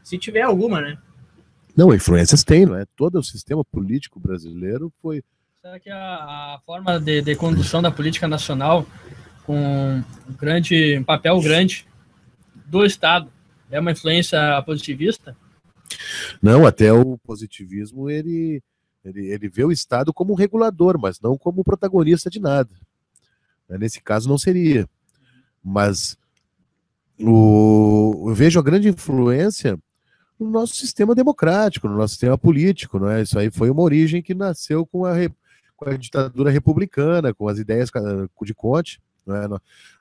Se tiver alguma, né? Não, influências tem, não é? Todo o sistema político brasileiro foi... Será que a forma de condução da política nacional, com um papel grande do Estado, é uma influência positivista? Não, até o positivismo, ele vê o Estado como um regulador, mas não como protagonista de nada. Nesse caso não seria. Mas eu vejo a grande influência no nosso sistema democrático, no nosso sistema político. Não é? Isso aí foi uma origem que nasceu com a ditadura republicana, com as ideias de Conte. Não é?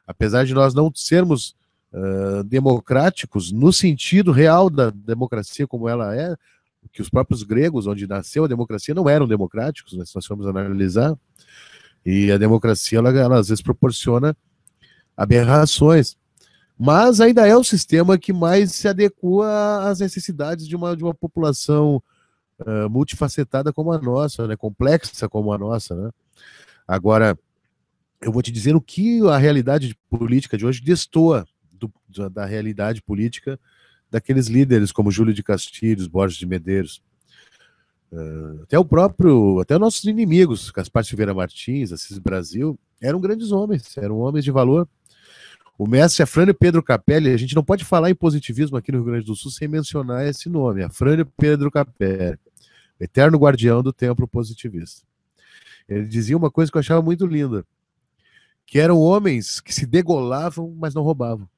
Apesar de nós não sermos democráticos no sentido real da democracia como ela é, que os próprios gregos, onde nasceu a democracia, não eram democráticos, né, se nós formos analisar, e a democracia, ela às vezes proporciona aberrações, mas ainda é o sistema que mais se adequa às necessidades de uma população multifacetada como a nossa, né, complexa como a nossa, né? Agora, eu vou te dizer o que a realidade política de hoje destoa da realidade política daqueles líderes como Júlio de Castilhos, Borges de Medeiros. Até os nossos inimigos, Gaspar Silveira Martins, Assis Brasil, eram grandes homens, eram homens de valor. O mestre Afrânio Pedro Capelli, a gente não pode falar em positivismo aqui no Rio Grande do Sul sem mencionar esse nome, Afrânio Pedro Capelli, eterno guardião do templo positivista. Ele dizia uma coisa que eu achava muito linda, que eram homens que se degolavam, mas não roubavam.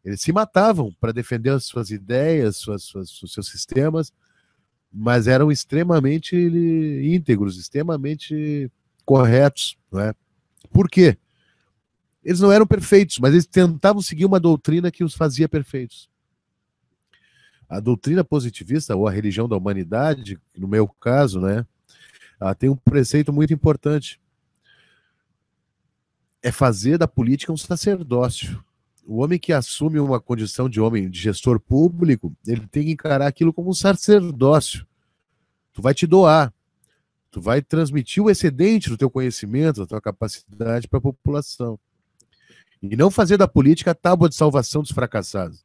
Eles se matavam para defender as suas ideias, os seus sistemas, mas eram extremamente íntegros, extremamente corretos, não é? Por quê? Eles não eram perfeitos, mas eles tentavam seguir uma doutrina que os fazia perfeitos. A doutrina positivista, ou a religião da humanidade, no meu caso, né, ela tem um preceito muito importante. É fazer da política um sacerdócio. O homem que assume uma condição de homem, de gestor público, ele tem que encarar aquilo como um sacerdócio. Tu vai te doar. Tu vai transmitir o excedente do teu conhecimento, da tua capacidade para a população. E não fazer da política a tábua de salvação dos fracassados.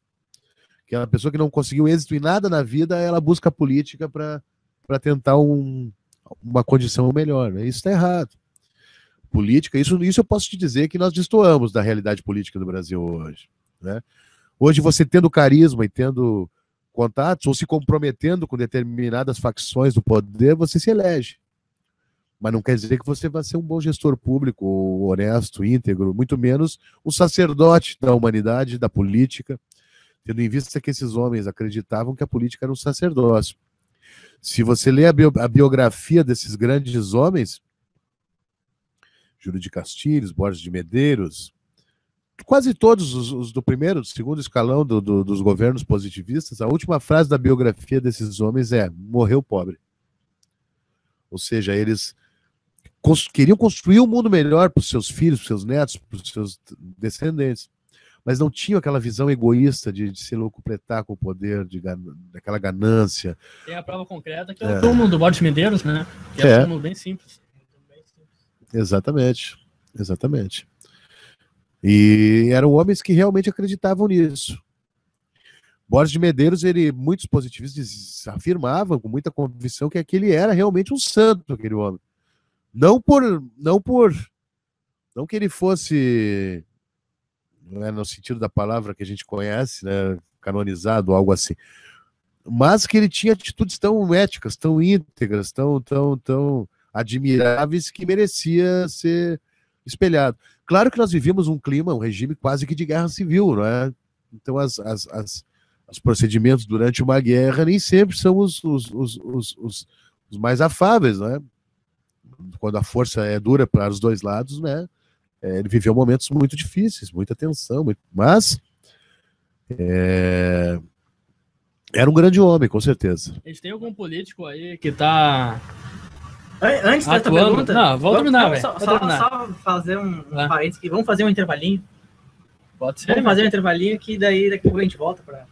Aquela pessoa que não conseguiu êxito em nada na vida, ela busca a política para tentar uma condição melhor. Né? Isso está errado. Política, isso eu posso te dizer que nós destoamos da realidade política do Brasil hoje. Né? Hoje, você tendo carisma e tendo contatos, ou se comprometendo com determinadas facções do poder, você se elege. Mas não quer dizer que você vai ser um bom gestor público, honesto, íntegro, muito menos um sacerdote da humanidade, da política, tendo em vista que esses homens acreditavam que a política era um sacerdócio. Se você lê a biografia desses grandes homens, Júlio de Castilhos, Borges de Medeiros, quase todos os do primeiro, do segundo escalão dos governos positivistas, a última frase da biografia desses homens é: morreu pobre. Ou seja, eles queriam construir um mundo melhor para os seus filhos, para os seus netos, para os seus descendentes, mas não tinham aquela visão egoísta de se locupletar com o poder, daquela ganância. Tem a prova concreta que é o túmulo do Borges de Medeiros, né? Que é um túmulo bem simples. Exatamente, exatamente. E eram homens que realmente acreditavam nisso. Borges de Medeiros, muitos positivistas afirmavam com muita convicção que aquele era realmente um santo, aquele homem. Não que ele fosse, não é no sentido da palavra que a gente conhece, né, canonizado, algo assim, mas que ele tinha atitudes tão éticas, tão íntegras, tão admiráveis, que merecia ser espelhado. Claro que nós vivíamos um clima, um regime quase que de guerra civil, não é? Então os procedimentos durante uma guerra nem sempre são os mais afáveis, né? Quando a força é dura para os dois lados, né? Ele viveu momentos muito difíceis, muita tensão, mas era um grande homem, com certeza. A gente tem algum político aí que está antes dessa pergunta, não, vou terminar, velho. Só fazer um parênteses aqui. Vamos fazer um intervalinho. Pode ser. Vamos fazer um intervalinho que daqui a pouco a gente volta para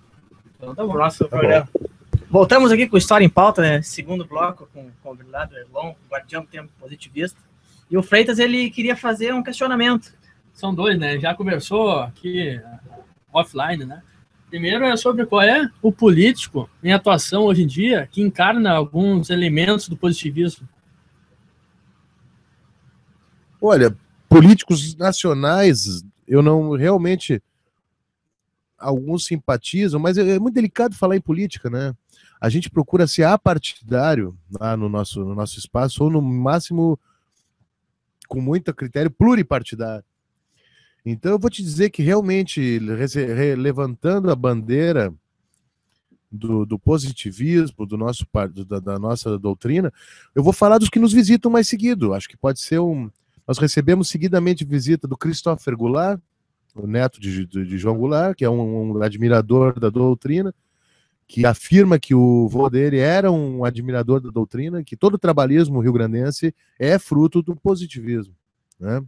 então, tá o nosso programa. Voltamos aqui com História em Pauta, né? Segundo bloco, com o convidado Erlon, guardião do tempo positivista. E o Freitas, ele queria fazer um questionamento. São dois, né? Já conversou aqui offline, né? Primeiro é sobre qual é o político em atuação hoje em dia que encarna alguns elementos do positivismo. Olha, políticos nacionais, eu não realmente... Alguns simpatizam, mas é muito delicado falar em política, né? A gente procura ser apartidário lá no nosso espaço, ou no máximo com muito critério pluripartidário. Então eu vou te dizer que realmente, levantando a bandeira do positivismo, da nossa doutrina, eu vou falar dos que nos visitam mais seguido. Acho que pode ser Nós recebemos seguidamente visita do Christopher Goulart, o neto de João Goulart, que é um admirador da doutrina, que afirma que o vô dele era um admirador da doutrina, que todo o trabalhismo rio-grandense é fruto do positivismo. Né?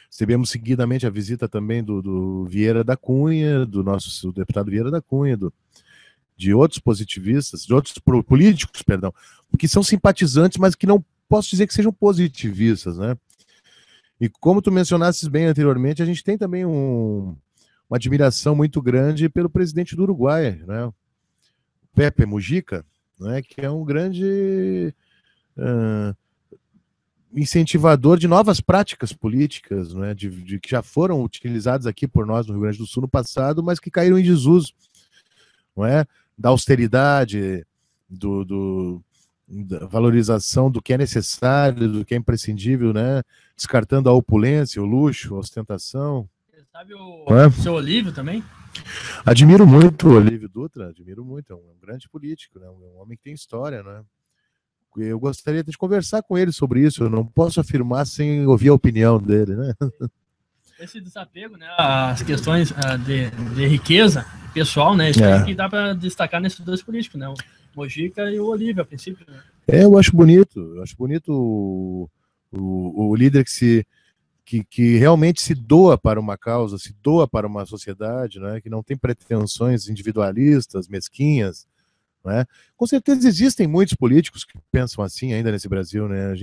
Recebemos seguidamente a visita também do Vieira da Cunha, do nosso deputado Vieira da Cunha, de outros positivistas, de outros políticos, perdão, que são simpatizantes, mas que não posso dizer que sejam positivistas, né? E como tu mencionasses bem anteriormente, a gente tem também uma admiração muito grande pelo presidente do Uruguai, né? Pepe Mujica, né? Que é um grande incentivador de novas práticas políticas, né? De que já foram utilizadas aqui por nós no Rio Grande do Sul no passado, mas que caíram em desuso, não é? Da austeridade, da valorização do que é necessário, do que é imprescindível, né? Descartando a opulência, o luxo, a ostentação. Você sabe o seu Olívio também? Admiro muito o Olívio Dutra, admiro muito, é um grande político, né? Um homem que tem história, né? Eu gostaria de conversar com ele sobre isso, eu não posso afirmar sem ouvir a opinião dele, né? Esse desapego, né, as questões de riqueza pessoal, né, isso aí que dá para destacar nesses dois políticos, né, o Mujica e o Olívio, a princípio. Né? Eu acho bonito o líder que realmente se doa para uma causa, se doa para uma sociedade, né, que não tem pretensões individualistas, mesquinhas, né? Com certeza existem muitos políticos que pensam assim ainda nesse Brasil, né?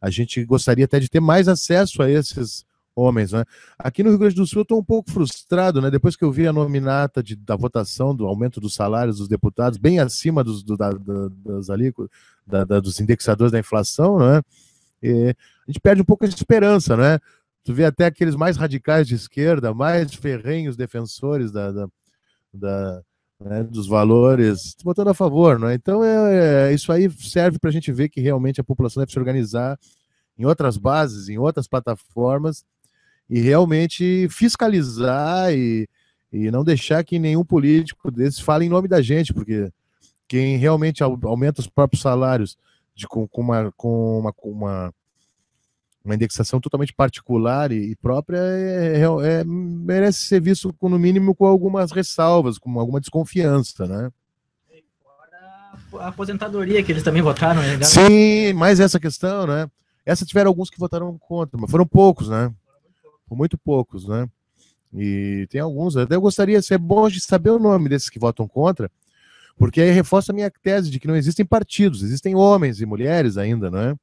A gente gostaria até de ter mais acesso a esses homens, né? Aqui no Rio Grande do Sul eu estou um pouco frustrado, né? Depois que eu vi a nominata da votação do aumento dos salários dos deputados bem acima dos indexadores da inflação, né? E a gente perde um pouco a esperança, né? Tu vê até aqueles mais radicais de esquerda, mais ferrenhos defensores né, dos valores, votando a favor, né? Então isso aí serve para a gente ver que realmente a população deve se organizar em outras bases, em outras plataformas e realmente fiscalizar e não deixar que nenhum político desses fale em nome da gente, porque quem realmente aumenta os próprios salários com uma indexação totalmente particular e própria merece ser visto, no mínimo, com algumas ressalvas, com alguma desconfiança, né? Fora a aposentadoria, que eles também votaram, né? Sim, mais essa questão, né? Essa tiveram alguns que votaram contra, mas foram poucos, né? Foram muito poucos, né? E tem alguns, até eu gostaria, é bom de saber o nome desses que votam contra, porque aí reforça a minha tese de que não existem partidos, existem homens e mulheres ainda, né?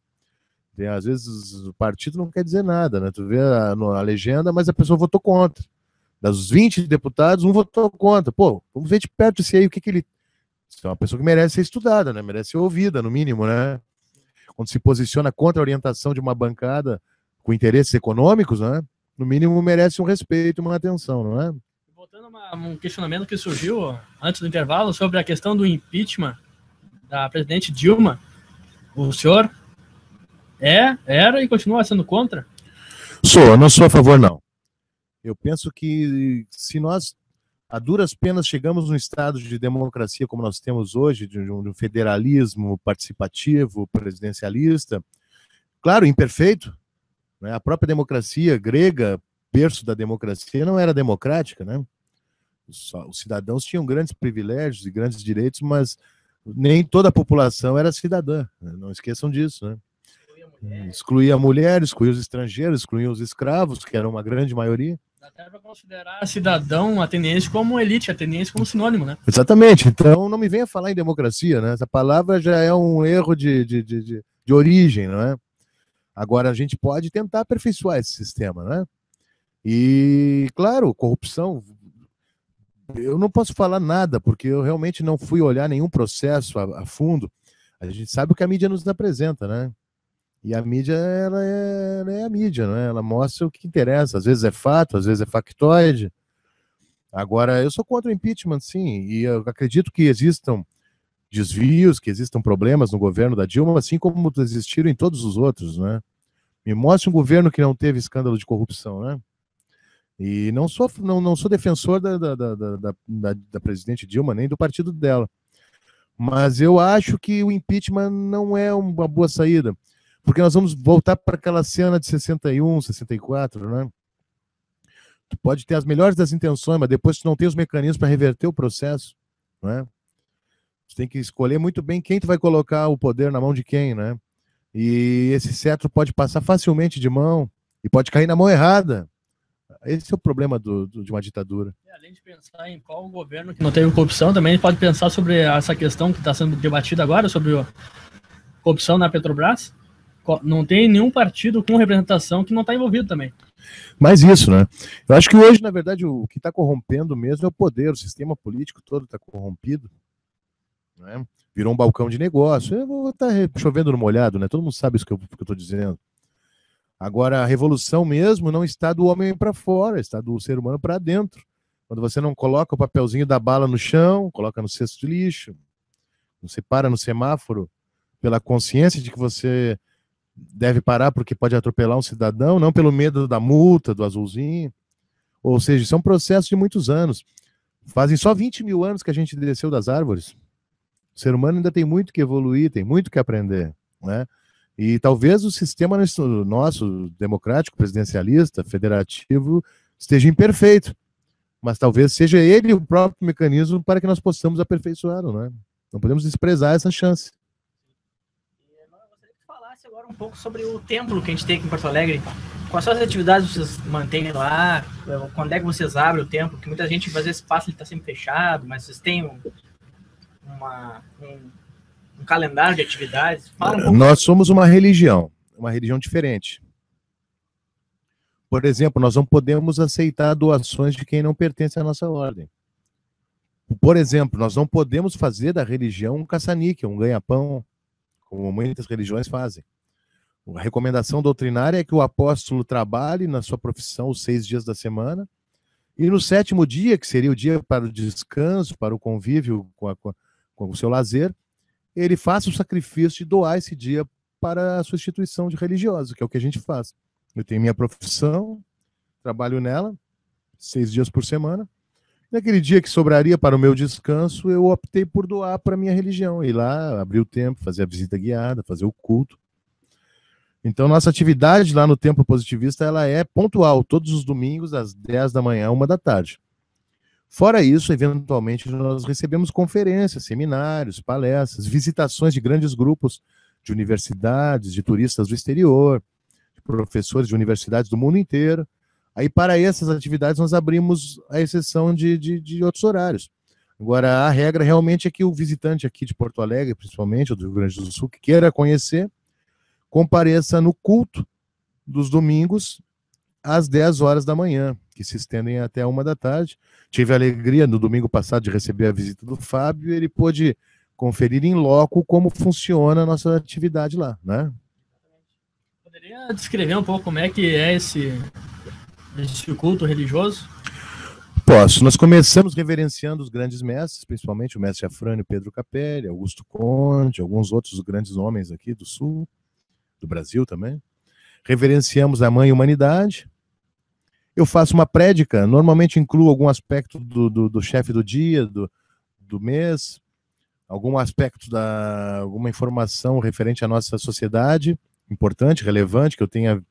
Às vezes o partido não quer dizer nada, né? Tu vê a legenda, mas a pessoa votou contra. Das 20 deputados, um votou contra. Pô, vamos ver de perto esse aí, o que ele... Isso é uma pessoa que merece ser estudada, né? Merece ser ouvida, no mínimo, né? Quando se posiciona contra a orientação de uma bancada com interesses econômicos, né? No mínimo merece um respeito e uma atenção, não é? Voltando a um questionamento que surgiu antes do intervalo sobre a questão do impeachment da presidente Dilma, o senhor era e continua sendo contra? Eu não sou a favor, não. Eu penso que se nós, a duras penas, chegamos num estado de democracia como nós temos hoje, de um federalismo participativo, presidencialista, claro, imperfeito, né? A própria democracia grega, berço da democracia, não era democrática, né? Os cidadãos tinham grandes privilégios e grandes direitos, mas nem toda a população era cidadã, né? Não esqueçam disso, né? Excluía a mulher, excluía os estrangeiros, excluía os escravos, que eram uma grande maioria. Dá até para considerar cidadão ateniense como elite, ateniense como sinônimo, né? Exatamente, então não me venha falar em democracia, né? Essa palavra já é um erro de origem, não é? Agora a gente pode tentar aperfeiçoar esse sistema, né? E, claro, corrupção, eu não posso falar nada, porque eu realmente não fui olhar nenhum processo a fundo. A gente sabe o que a mídia nos apresenta, né? E a mídia, ela é a mídia, né? Ela mostra o que interessa. Às vezes é fato, às vezes é factoide. Agora, eu sou contra o impeachment, sim, e eu acredito que existam desvios, que existam problemas no governo da Dilma, assim como existiram em todos os outros, né? Me mostre um governo que não teve escândalo de corrupção, né? E não sou defensor da presidente Dilma, nem do partido dela. Mas eu acho que o impeachment não é uma boa saída. Porque nós vamos voltar para aquela cena de 61, 64, né? Tu pode ter as melhores das intenções, mas depois tu não tem os mecanismos para reverter o processo, né? Tu tem que escolher muito bem quem tu vai colocar o poder na mão de quem, né? E esse cetro pode passar facilmente de mão e pode cair na mão errada. Esse é o problema de uma ditadura. Além de pensar em qual governo que não teve corrupção, também pode pensar sobre essa questão que está sendo debatida agora, sobre a corrupção na Petrobras. não tem nenhum partido com representação que não está envolvido também. Mas isso, né? Eu acho que hoje, na verdade, o que está corrompendo mesmo é o poder, o sistema político todo está corrompido, né? Virou um balcão de negócio. Eu vou estar chovendo no molhado, né? Todo mundo sabe isso que eu estou dizendo. Agora, a revolução mesmo não está do homem para fora, está do ser humano para dentro. Quando você não coloca o papelzinho da bala no chão, coloca no cesto de lixo, você para no semáforo pela consciência de que você deve parar porque pode atropelar um cidadão, não pelo medo da multa, do azulzinho. Ou seja, isso é um processo de muitos anos. Fazem só 20 mil anos que a gente desceu das árvores. O ser humano ainda tem muito que evoluir, tem muito que aprender, né? E talvez o sistema nosso, democrático, presidencialista, federativo, esteja imperfeito. Mas talvez seja ele o próprio mecanismo para que nós possamos aperfeiçoá-lo, né? Não podemos desprezar essa chance. Eu gostaria que tu falasse agora um pouco sobre o templo que a gente tem aqui em Porto Alegre. Quais são as atividades que vocês mantêm lá? Quando é que vocês abrem o templo? Que muita gente, às vezes, passa, ele está sempre fechado, mas vocês têm um calendário de atividades? Fala um pouco. Nós somos uma religião diferente. Por exemplo, nós não podemos aceitar doações de quem não pertence à nossa ordem. Por exemplo, nós não podemos fazer da religião um caça-níquel, um ganha-pão, como muitas religiões fazem. A recomendação doutrinária é que o apóstolo trabalhe na sua profissão os 6 dias da semana, e no 7º dia, que seria o dia para o descanso, para o convívio com o seu lazer, ele faça o sacrifício de doar esse dia para a sua instituição de religiosa, que é o que a gente faz. Eu tenho minha profissão, trabalho nela, 6 dias por semana. Naquele dia que sobraria para o meu descanso, eu optei por doar para a minha religião, ir lá, abrir o templo, fazer a visita guiada, fazer o culto. Então, nossa atividade lá no Templo Positivista, ela é pontual, todos os domingos, às 10 da manhã, 1 da tarde. Fora isso, eventualmente, nós recebemos conferências, seminários, palestras, visitações de grandes grupos de universidades, de turistas do exterior, de professores de universidades do mundo inteiro. Aí, para essas atividades, nós abrimos a exceção de outros horários. Agora, a regra realmente é que o visitante aqui de Porto Alegre, principalmente, ou do Rio Grande do Sul, que queira conhecer, compareça no culto dos domingos às 10 horas da manhã, que se estendem até 1 da tarde. Tive a alegria, no domingo passado, de receber a visita do Fábio, e ele pôde conferir em loco como funciona a nossa atividade lá, né? Poderia descrever um pouco como é que é esse culto religioso? Posso. Nós começamos reverenciando os grandes mestres, principalmente o mestre Afrânio Pedro Capelli, Augusto Conde, alguns outros grandes homens aqui do Sul, do Brasil também. Reverenciamos a Mãe Humanidade. Eu faço uma prédica, normalmente incluo algum aspecto do chefe do dia, do mês, algum aspecto alguma informação referente à nossa sociedade, importante, relevante, que eu tenha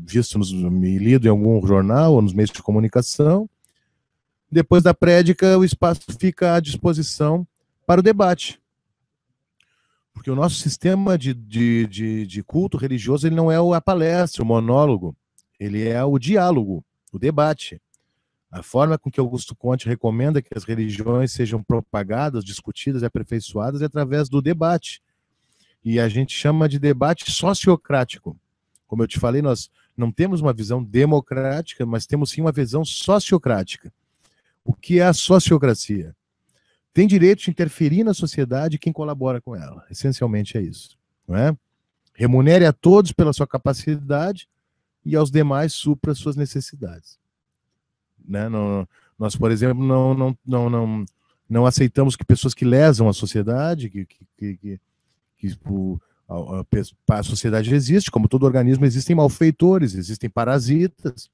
visto, me lido em algum jornal ou nos meios de comunicação. Depois da prédica, o espaço fica à disposição para o debate. Porque o nosso sistema de culto religioso, ele não é a palestra, o monólogo, ele é o diálogo, o debate. A forma com que Augusto Conte recomenda que as religiões sejam propagadas, discutidas e aperfeiçoadas é através do debate. E a gente chama de debate sociocrático. Como eu te falei, nós não temos uma visão democrática, mas temos sim uma visão sociocrática. O que é a sociocracia? Tem direito de interferir na sociedade quem colabora com ela. Essencialmente é isso. Não é? Remunere a todos pela sua capacidade e aos demais supra suas necessidades. Né? Nós, por exemplo, não aceitamos que pessoas que lesam a sociedade, a sociedade existe, como todo organismo, existem malfeitores, existem parasitas.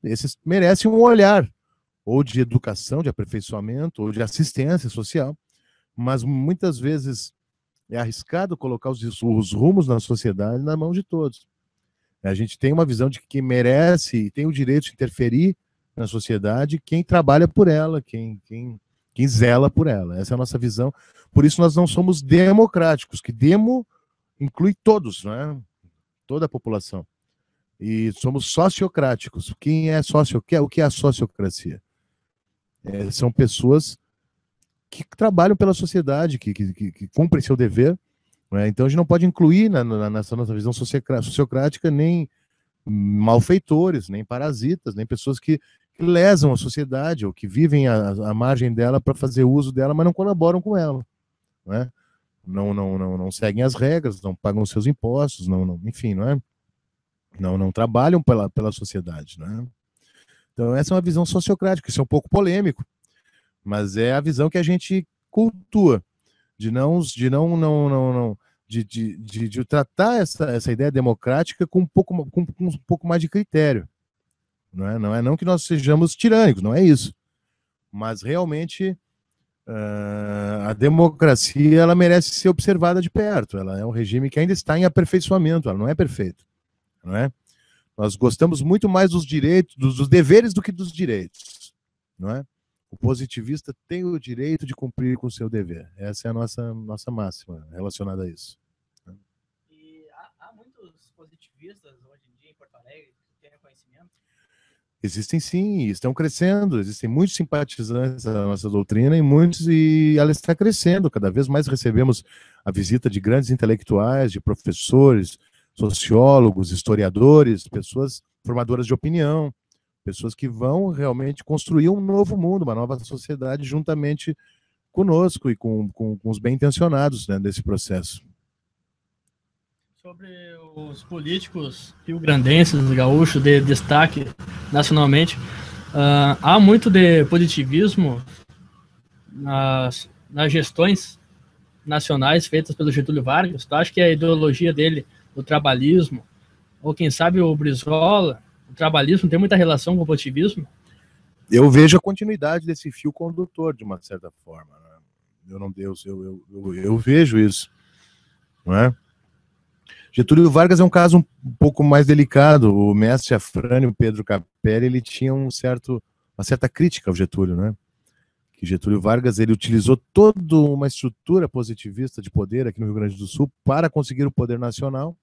Esses merecem um olhar, ou de educação, de aperfeiçoamento, ou de assistência social, mas muitas vezes é arriscado colocar os rumos na sociedade na mão de todos. A gente tem uma visão de que quem merece e tem o direito de interferir na sociedade, quem trabalha por ela, quem zela por ela. Essa é a nossa visão. Por isso nós não somos democráticos, que demo inclui todos, né? Toda a população. E somos sociocráticos. Quem é o que é a sociocracia? São pessoas que trabalham pela sociedade, que cumprem seu dever, não é? Então a gente não pode incluir nessa nossa visão sociocrática nem malfeitores, nem parasitas, nem pessoas que lesam a sociedade ou que vivem à margem dela para fazer uso dela, mas não colaboram com ela, não é? Não seguem as regras, não pagam os seus impostos, enfim, não é? Não trabalham pela sociedade, não é? Então essa é uma visão sociocrática, isso é um pouco polêmico, mas é a visão que a gente cultua, de tratar essa ideia democrática com um pouco mais de critério. Não que nós sejamos tirânicos, não é isso. Mas realmente a democracia ela merece ser observada de perto. Ela é um regime que ainda está em aperfeiçoamento, ela não é perfeita. Não é? Nós gostamos muito mais dos direitos, dos deveres do que dos direitos. Não é? O positivista tem o direito de cumprir com o seu dever. Essa é a nossa máxima relacionada a isso. E há muitos positivistas hoje em dia em Porto Alegre que têm reconhecimento? Existem sim, estão crescendo. Existem muitos simpatizantes da nossa doutrina e ela está crescendo. Cada vez mais recebemos a visita de grandes intelectuais, de professores, sociólogos, historiadores, pessoas formadoras de opinião, pessoas que vão realmente construir um novo mundo, uma nova sociedade juntamente conosco e com os bem-intencionados, né, desse processo. Sobre os políticos rio-grandenses, gaúchos, de destaque nacionalmente, há muito de positivismo nas gestões nacionais feitas pelo Getúlio Vargas. Tu acha que a ideologia dele, o trabalhismo, ou quem sabe o Brizola, o trabalhismo tem muita relação com o positivismo? Eu vejo a continuidade desse fio condutor, de uma certa forma. Né? Eu vejo isso. Não é? Getúlio Vargas é um caso um pouco mais delicado. O mestre Afrânio Pedro Capelli, ele tinha uma certa crítica ao Getúlio, né? Que Getúlio Vargas ele utilizou toda uma estrutura positivista de poder aqui no Rio Grande do Sul para conseguir o poder nacional.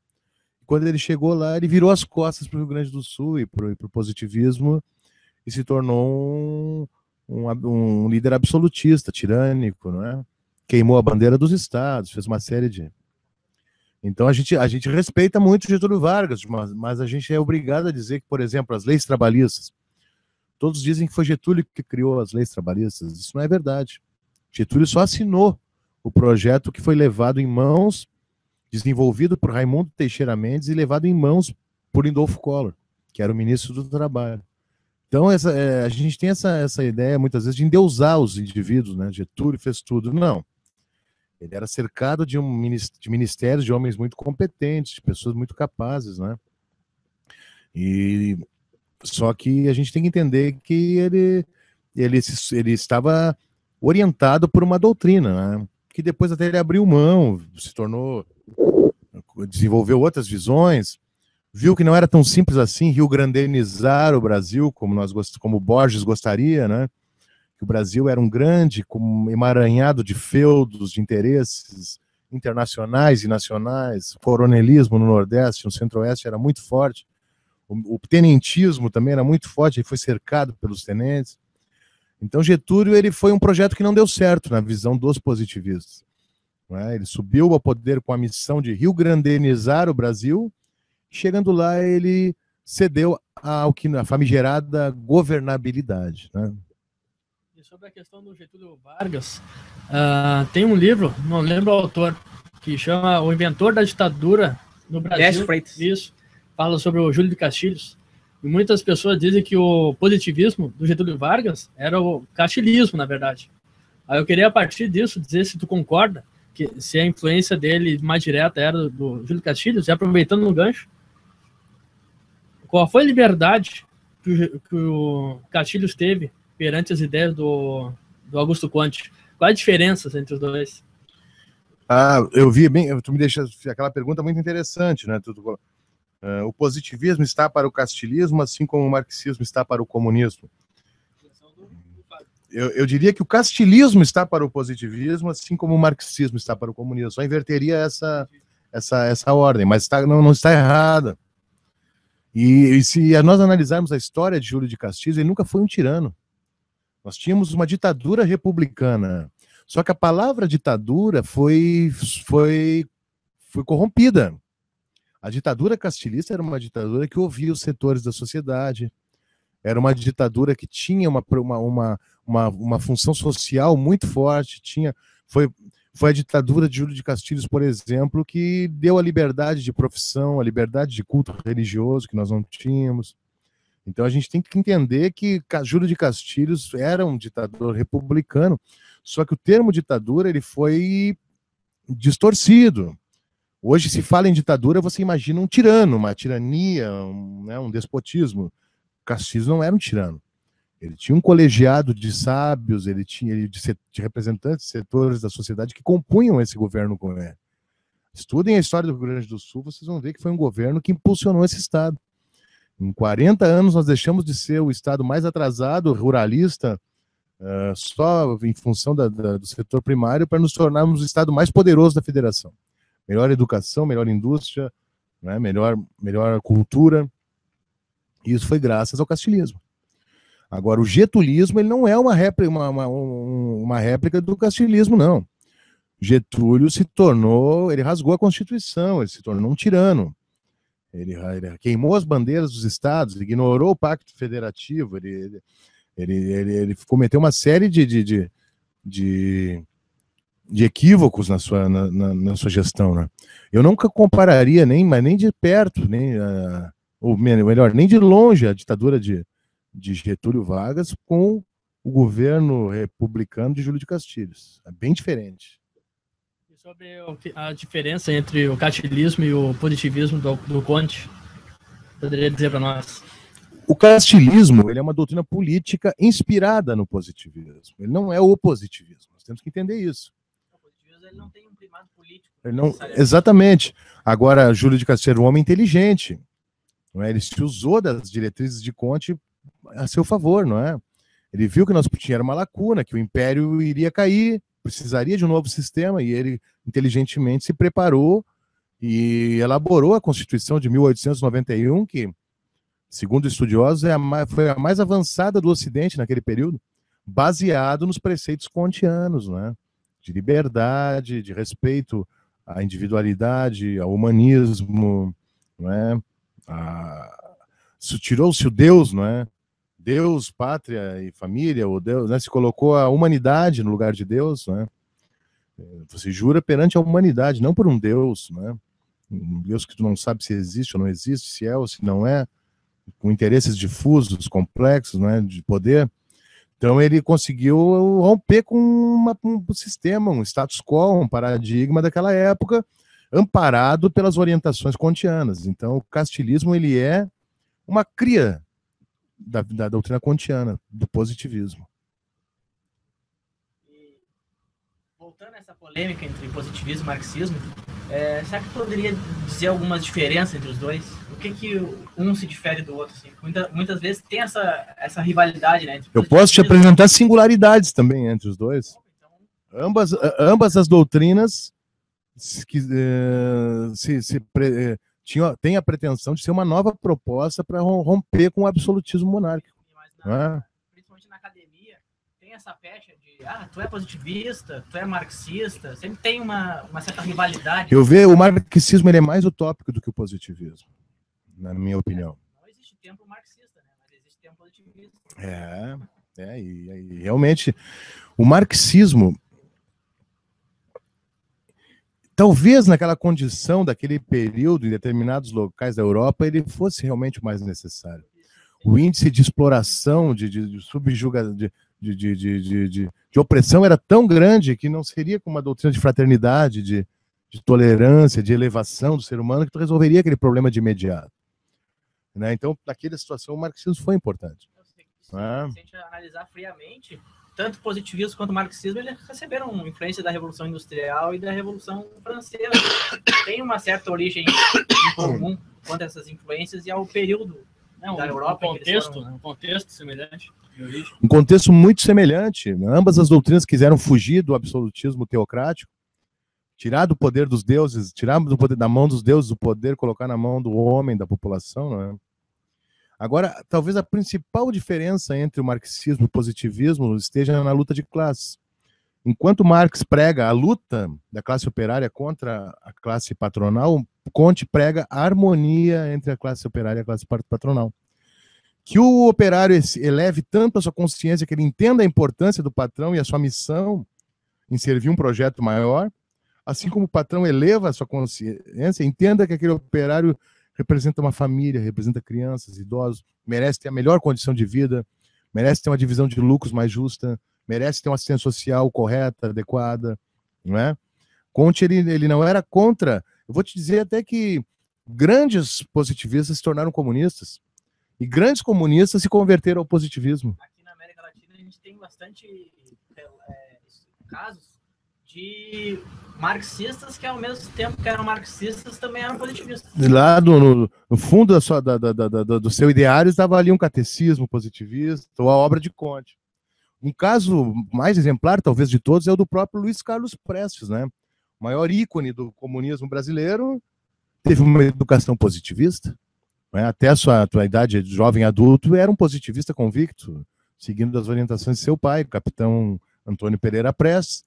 Quando ele chegou lá, ele virou as costas para o Rio Grande do Sul e para o positivismo e se tornou um líder absolutista, tirânico, não é? Queimou a bandeira dos estados, fez uma série de... Então a gente respeita muito Getúlio Vargas, mas a gente é obrigado a dizer que, por exemplo, as leis trabalhistas, todos dizem que foi Getúlio que criou as leis trabalhistas. Isso não é verdade. Getúlio só assinou o projeto que foi levado em mãos, desenvolvido por Raimundo Teixeira Mendes e levado em mãos por Lindolfo Collor, que era o ministro do Trabalho. Então a gente tem essa ideia, muitas vezes, de endeusar os indivíduos, né? Getúlio fez tudo. Não. Ele era cercado de ministérios de homens muito competentes, de pessoas muito capazes, né? Só que a gente tem que entender que ele estava orientado por uma doutrina, né? Que depois até ele abriu mão, desenvolveu outras visões, viu que não era tão simples assim rio-grandenizar o Brasil como Borges gostaria, né? Que o Brasil era um grande emaranhado de feudos, de interesses internacionais e nacionais, o coronelismo no Nordeste, no Centro-Oeste era muito forte, o tenentismo também era muito forte, ele foi cercado pelos tenentes. Então Getúlio ele foi um projeto que não deu certo na visão dos positivistas. Não é? Ele subiu ao poder com a missão de rio-grandenizar o Brasil, chegando lá ele cedeu a famigerada governabilidade, né? Sobre a questão do Getúlio Vargas, tem um livro, não lembro o autor, que chama O Inventor da Ditadura no Brasil. Isso, fala sobre o Júlio de Castilhos. E muitas pessoas dizem que o positivismo do Getúlio Vargas era o castilhismo, na verdade. Aí eu queria, a partir disso, dizer se tu concorda, que se a influência dele mais direta era do Júlio Castilhos, e aproveitando no gancho, qual foi a liberdade que o Castilhos teve perante as ideias do Augusto Conte? Quais as diferenças entre os dois? Eu vi bem, tu me deixa aquela pergunta muito interessante, né? O positivismo está para o castilhismo, assim como o marxismo está para o comunismo. Eu diria que o castilhismo está para o positivismo, assim como o marxismo está para o comunismo. Só inverteria essa ordem, mas não está errada. E se nós analisarmos a história de Júlio de Castilhos, ele nunca foi um tirano. Nós tínhamos uma ditadura republicana. Só que a palavra ditadura foi foi corrompida. A ditadura castilhista era uma ditadura que ouvia os setores da sociedade, era uma ditadura que tinha uma função social muito forte, foi a ditadura de Júlio de Castilhos, por exemplo, que deu a liberdade de profissão, a liberdade de culto religioso que nós não tínhamos. Então a gente tem que entender que Júlio de Castilhos era um ditador republicano, só que o termo ditadura ele foi distorcido. Hoje, se fala em ditadura, você imagina um tirano, uma tirania, um despotismo. Castilhos não era um tirano. Ele tinha um colegiado de sábios, ele tinha de representantes, setores da sociedade que compunham esse governo com ele. Estudem a história do Rio Grande do Sul, vocês vão ver que foi um governo que impulsionou esse estado. Em 40 anos, nós deixamos de ser o estado mais atrasado, ruralista, só em função do setor primário, para nos tornarmos o estado mais poderoso da federação. Melhor educação, melhor indústria, né, melhor cultura. E isso foi graças ao castilhismo. Agora, o getulismo ele não é uma réplica do castilhismo, não. Getúlio ele rasgou a Constituição, ele se tornou um tirano. Ele queimou as bandeiras dos estados, ignorou o Pacto Federativo, ele cometeu uma série de equívocos na sua gestão, né? Eu nunca compararia nem de perto, ou melhor, nem de longe a ditadura de Getúlio Vargas com o governo republicano de Júlio de Castilhos. É bem diferente. E sobre a diferença entre o castilhismo e o positivismo do Conte, poderia dizer para nós? O castilhismo ele é uma doutrina política inspirada no positivismo. Ele não é o positivismo. Nós temos que entender isso. O positivismo ele não tem um primado político. Exatamente. Agora, Júlio de Castilhos era um homem inteligente. Não é? Ele se usou das diretrizes de Conte a seu favor, não é? Ele viu que nós tínhamos uma lacuna, que o império iria cair, precisaria de um novo sistema, e ele inteligentemente se preparou e elaborou a Constituição de 1891, que, segundo estudiosos, foi a mais avançada do Ocidente naquele período, baseado nos preceitos kantianos, né? De liberdade, de respeito à individualidade, ao humanismo, não é? Tirou-se o Deus, não é? Deus, pátria e família, ou Deus, né? Se colocou a humanidade no lugar de Deus, né? Você jura perante a humanidade, não por um Deus, né? Um Deus que tu não sabe se existe ou não existe, se é ou se não é, com interesses difusos, complexos, né? De poder. Então ele conseguiu romper com um sistema, um status quo, um paradigma daquela época, amparado pelas orientações kantianas. Então o castilhismo ele é uma cria da doutrina kantiana, do positivismo. E, voltando a essa polêmica entre positivismo e marxismo, será que poderia dizer algumas diferenças entre os dois? O que um se difere do outro? Assim? Muitas vezes tem essa rivalidade, né? Eu posso te apresentar singularidades também entre os dois. Ambas as doutrinas tem a pretensão de ser uma nova proposta para romper com o absolutismo monárquico. Principalmente na academia, tem essa pecha de tu é positivista, tu é marxista, sempre tem uma certa rivalidade. Eu vejo o marxismo ele é mais utópico do que o positivismo, na minha opinião. Não existe tempo marxista, né? Mas existe tempo positivista. E realmente o marxismo, talvez naquela condição daquele período, em determinados locais da Europa, ele fosse realmente o mais necessário. O índice de exploração, de subjugação, de opressão era tão grande que não seria com uma doutrina de fraternidade, de tolerância, de elevação do ser humano que tu resolveria aquele problema de imediato. Né? Então, naquela situação, o marxismo foi importante. Se a gente analisar friamente, tanto o positivismo quanto o marxismo eles receberam influência da Revolução Industrial e da Revolução Francesa. Tem uma certa origem em comum quanto a essas influências e ao período da Europa. Um contexto semelhante. Um contexto muito semelhante. Ambas as doutrinas quiseram fugir do absolutismo teocrático, tirar do poder dos deuses, tirar do poder da mão dos deuses o poder, colocar na mão do homem, da população, não é? Agora, talvez a principal diferença entre o marxismo e o positivismo esteja na luta de classes. Enquanto Marx prega a luta da classe operária contra a classe patronal, Comte prega a harmonia entre a classe operária e a classe patronal. Que o operário eleve tanto a sua consciência, que ele entenda a importância do patrão e a sua missão em servir um projeto maior, assim como o patrão eleva a sua consciência, entenda que aquele operário representa uma família, representa crianças, idosos, merece ter a melhor condição de vida, merece ter uma divisão de lucros mais justa, merece ter uma assistência social correta, adequada, não é? Comte, ele não era contra. Eu vou te dizer até que grandes positivistas se tornaram comunistas e grandes comunistas se converteram ao positivismo. Aqui na América Latina a gente tem bastante casos de marxistas que ao mesmo tempo que eram marxistas também eram positivistas. Lá no fundo do seu ideário estava ali um catecismo positivista ou a obra de Comte. Um caso mais exemplar, talvez, de todos, é o do próprio Luiz Carlos Prestes, né? O maior ícone do comunismo brasileiro, teve uma educação positivista, né? Até a sua idade de jovem adulto, era um positivista convicto, seguindo as orientações de seu pai, o capitão Antônio Pereira Prestes,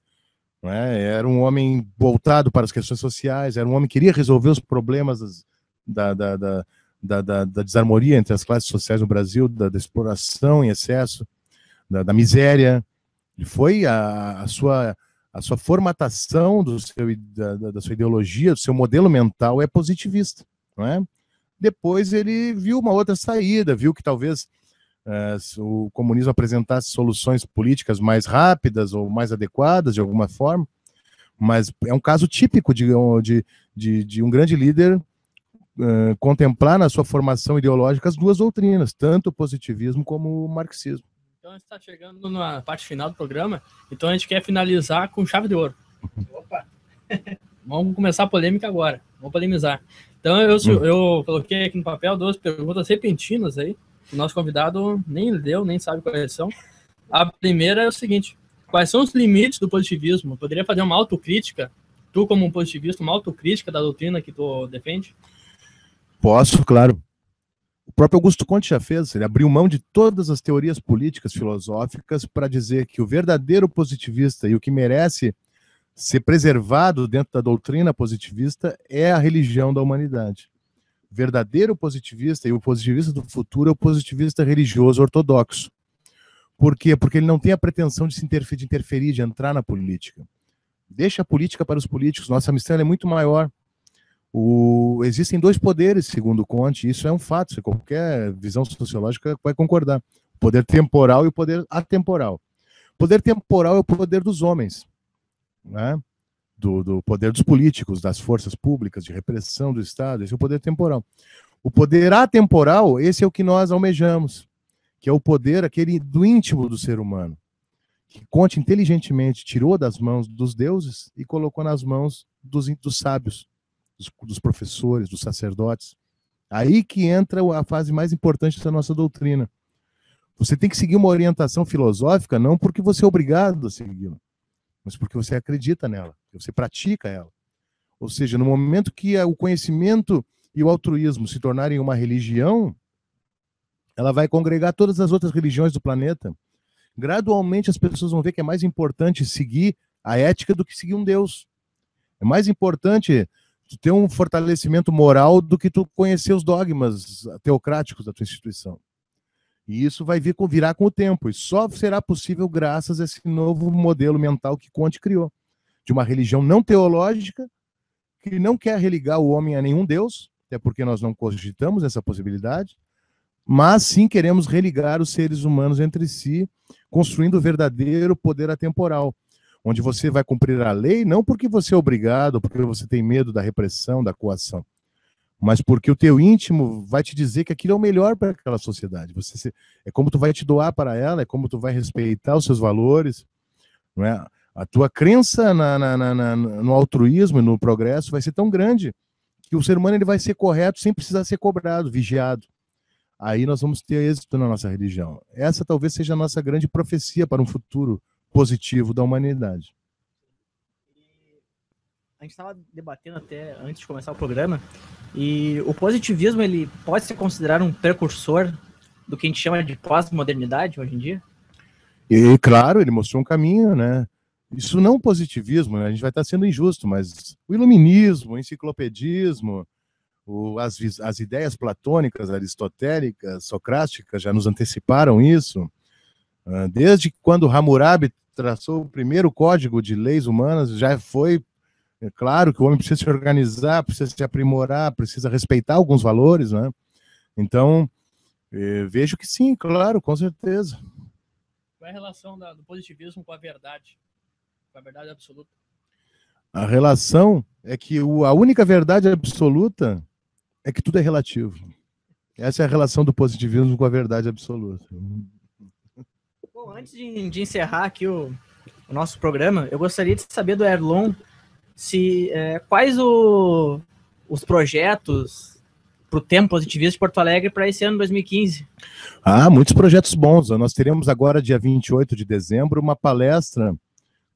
né? Era um homem voltado para as questões sociais, era um homem que queria resolver os problemas da desarmonia entre as classes sociais no Brasil, da exploração em excesso, da miséria. E foi a sua formatação da sua ideologia, do seu modelo mental é positivista, não é? Depois ele viu uma outra saída, viu que talvez o comunismo apresentasse soluções políticas mais rápidas ou mais adequadas de alguma forma, mas é um caso típico de um grande líder contemplar na sua formação ideológica as duas doutrinas, tanto o positivismo como o marxismo. Então a gente está chegando na parte final do programa, então a gente quer finalizar com chave de ouro. Opa! Vamos começar a polêmica agora, vamos polemizar. Então eu coloquei aqui no papel 2 perguntas repentinas aí, que o nosso convidado nem leu, nem sabe quais são. A primeira é o seguinte: quais são os limites do positivismo? Eu poderia fazer uma autocrítica, tu como um positivista, uma autocrítica da doutrina que tu defende? Posso, claro. O próprio Augusto Comte já fez, ele abriu mão de todas as teorias políticas, filosóficas, para dizer que o verdadeiro positivista e o que merece ser preservado dentro da doutrina positivista é a religião da humanidade. O verdadeiro positivista e o positivista do futuro é o positivista religioso ortodoxo. Por quê? Porque ele não tem a pretensão de interferir, de entrar na política. Deixa a política para os políticos, nossa missão é muito maior. Existem dois poderes, segundo Comte, isso é um fato, qualquer visão sociológica vai concordar. O poder temporal e o poder atemporal. O poder temporal é o poder dos homens, né? Do poder dos políticos, das forças públicas, de repressão do Estado, esse é o poder temporal. O poder atemporal, esse é o que nós almejamos, que é o poder aquele do íntimo do ser humano, que Comte inteligentemente tirou das mãos dos deuses e colocou nas mãos dos sábios, dos professores, dos sacerdotes. Aí que entra a fase mais importante da nossa doutrina. Você tem que seguir uma orientação filosófica não porque você é obrigado a segui-la, mas porque você acredita nela, você pratica ela. Ou seja, no momento que o conhecimento e o altruísmo se tornarem uma religião, ela vai congregar todas as outras religiões do planeta. Gradualmente as pessoas vão ver que é mais importante seguir a ética do que seguir um Deus. É mais importante tu ter um fortalecimento moral do que tu conhecer os dogmas teocráticos da tua instituição. E isso vai virar com o tempo, e só será possível graças a esse novo modelo mental que Comte criou, de uma religião não teológica, que não quer religar o homem a nenhum Deus, até porque nós não cogitamos essa possibilidade, mas sim queremos religar os seres humanos entre si, construindo o verdadeiro poder atemporal, onde você vai cumprir a lei, não porque você é obrigado, porque você tem medo da repressão, da coação, mas porque o teu íntimo vai te dizer que aquilo é o melhor para aquela sociedade. É como tu vai te doar para ela, é como tu vai respeitar os seus valores, não é? A tua crença no altruísmo e no progresso vai ser tão grande que o ser humano ele vai ser correto sem precisar ser cobrado, vigiado. Aí nós vamos ter êxito na nossa religião. Essa talvez seja a nossa grande profecia para um futuro positivo da humanidade. A gente estava debatendo até antes de começar o programa, e o positivismo ele pode ser considerado um precursor do que a gente chama de pós-modernidade hoje em dia? E claro, ele mostrou um caminho, né? Isso não positivismo, né? A gente vai estar sendo injusto, mas o iluminismo, o enciclopedismo, as ideias platônicas, aristotélicas, socráticas já nos anteciparam isso. Desde quando Hammurabi traçou o primeiro código de leis humanas, já foi claro que o homem precisa se organizar, precisa se aprimorar, precisa respeitar alguns valores, né? Então, vejo que sim, claro, com certeza. Qual é a relação do positivismo com a verdade absoluta? A relação é que a única verdade absoluta é que tudo é relativo. Essa é a relação do positivismo com a verdade absoluta. Bom, antes de encerrar aqui o nosso programa, eu gostaria de saber do Erlon quais os projetos para o Tempo Positivista de Porto Alegre para esse ano 2015. Muitos projetos bons. Nós teremos agora, dia 28 de dezembro, uma palestra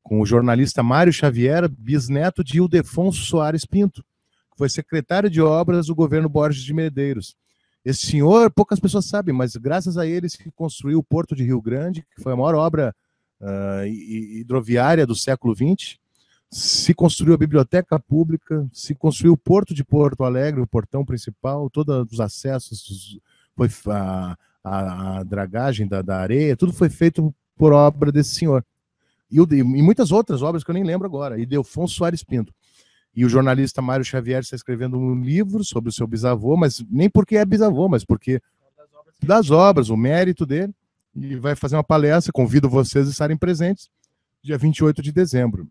com o jornalista Mário Xavier, bisneto de Ildefonso Soares Pinto, que foi secretário de obras do governo Borges de Medeiros. Esse senhor, poucas pessoas sabem, mas graças a ele se construiu o Porto de Rio Grande, que foi a maior obra hidroviária do século XX, se construiu a biblioteca pública, se construiu o Porto de Porto Alegre, o portão principal, todos os acessos, a dragagem da areia, tudo foi feito por obra desse senhor. E muitas outras obras que eu nem lembro agora, Ildefonso Soares Pinto. E o jornalista Mário Xavier está escrevendo um livro sobre o seu bisavô, mas nem porque é bisavô, mas porque das obras, o mérito dele, e vai fazer uma palestra, convido vocês a estarem presentes, dia 28 de dezembro.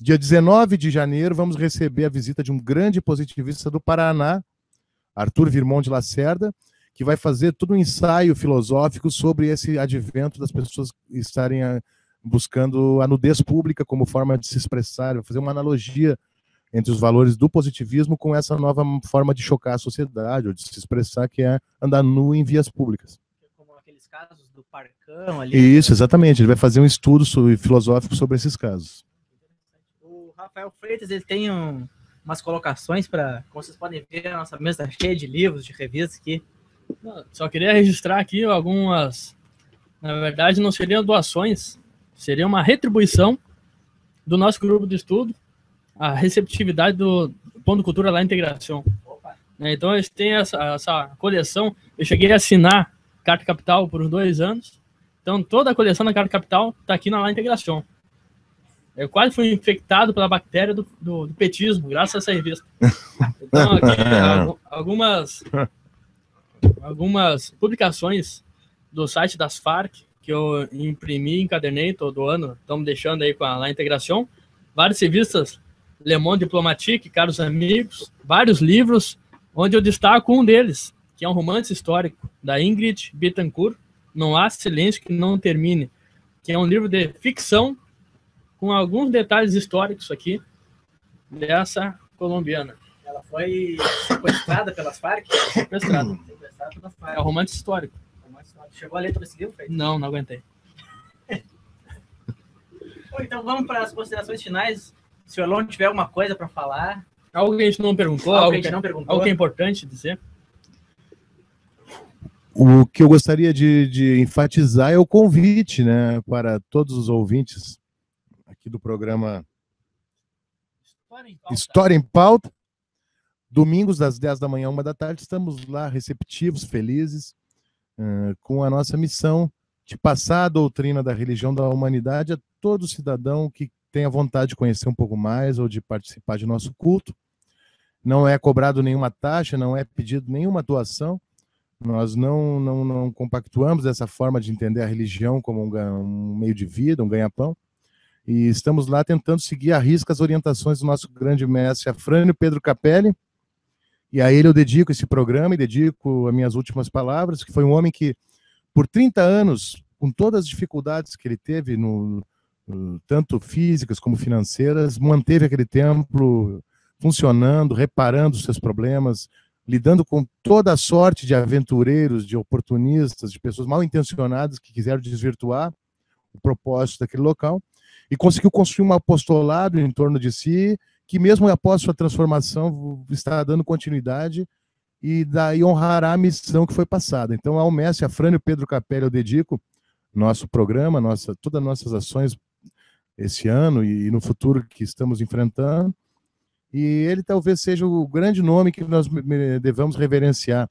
Dia 19 de janeiro, vamos receber a visita de um grande positivista do Paraná, Arthur Virmont de Lacerda, que vai fazer todo um ensaio filosófico sobre esse advento das pessoas estarem buscando a nudez pública como forma de se expressar, vai fazer uma analogia entre os valores do positivismo com essa nova forma de chocar a sociedade, ou de se expressar, que é andar nu em vias públicas. Como aqueles casos do Parcão ali. Isso, exatamente. Ele vai fazer um estudo filosófico sobre esses casos. O Rafael Freitas, ele tem umas colocações para, como vocês podem ver, a nossa mesa está cheia de livros, de revistas aqui. Só queria registrar aqui algumas, na verdade não seriam doações, seria uma retribuição do nosso grupo de estudo, a receptividade do Ponto Cultura lá Integração. Então eles têm essa coleção, eu cheguei a assinar Carta Capital por uns 2 anos, então toda a coleção da Carta Capital está aqui na lá Integração. Eu quase fui infectado pela bactéria do petismo, graças a essa revista. Então aqui algumas publicações do site das Farc, que eu imprimi, encadernei todo ano, estamos deixando aí com a La Integração, várias revistas, Le Monde Diplomatique, caros amigos, vários livros, onde eu destaco um deles, que é um romance histórico, da Ingrid Betancourt, Não Há Silêncio que Não Termine, que é um livro de ficção, com alguns detalhes históricos aqui, dessa colombiana. Ela foi sequestrada pelas Farc? Sequestrada pelas Farc. É um romance histórico. Chegou a ler todo esse livro, Freitas? Não aguentei. Bom, então vamos para as considerações finais. Se o Elon tiver alguma coisa para falar. Algo que a gente não perguntou, algo que é importante dizer. O que eu gostaria de enfatizar é o convite, né, para todos os ouvintes aqui do programa História em Pauta. Domingos, das 10 da manhã, 1 da tarde, estamos lá receptivos, felizes, com a nossa missão de passar a doutrina da religião da humanidade a todo cidadão que tenha vontade de conhecer um pouco mais ou de participar de nosso culto. Não é cobrado nenhuma taxa, não é pedido nenhuma doação. Nós não compactuamos dessa forma de entender a religião como um meio de vida, um ganha-pão. E estamos lá tentando seguir à risca as orientações do nosso grande mestre Afrânio Pedro Capelli. E a ele eu dedico esse programa e dedico as minhas últimas palavras, que foi um homem que, por 30 anos, com todas as dificuldades que ele teve, tanto físicas como financeiras, manteve aquele templo funcionando, reparando os seus problemas, lidando com toda a sorte de aventureiros, de oportunistas, de pessoas mal intencionadas que quiseram desvirtuar o propósito daquele local, e conseguiu construir um apostolado em torno de si, que mesmo após sua transformação está dando continuidade e daí honrará a missão que foi passada. Então, ao mestre Afrânio Pedro Capelli eu dedico nosso programa, todas as nossas ações esse ano e no futuro que estamos enfrentando. E ele talvez seja o grande nome que nós devamos reverenciar.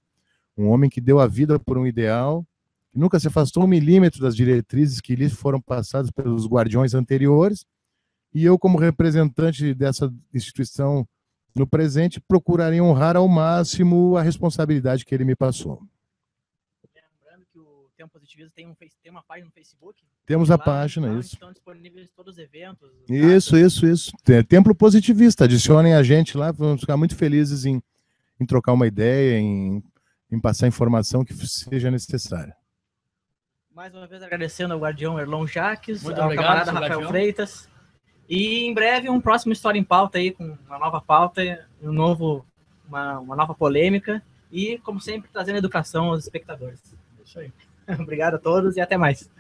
Um homem que deu a vida por um ideal, que nunca se afastou 1 milímetro das diretrizes que lhe foram passadas pelos guardiões anteriores. E eu, como representante dessa instituição no presente, procurarei honrar ao máximo a responsabilidade que ele me passou. Lembrando que o Tempo Positivismo tem uma página no Facebook. Temos a página, isso. Estão disponíveis todos os eventos. Isso. Templo Positivista. Adicionem a gente lá, vamos ficar muito felizes em trocar uma ideia, em passar a informação que seja necessária. Mais uma vez agradecendo ao Guardião Erlon Jaques, Muito ao obrigado, camarada Rafael Guardião Freitas. E em breve um próximo História em Pauta aí, com uma nova pauta, uma nova polêmica e, como sempre, trazendo educação aos espectadores. Isso aí. Obrigado a todos e até mais.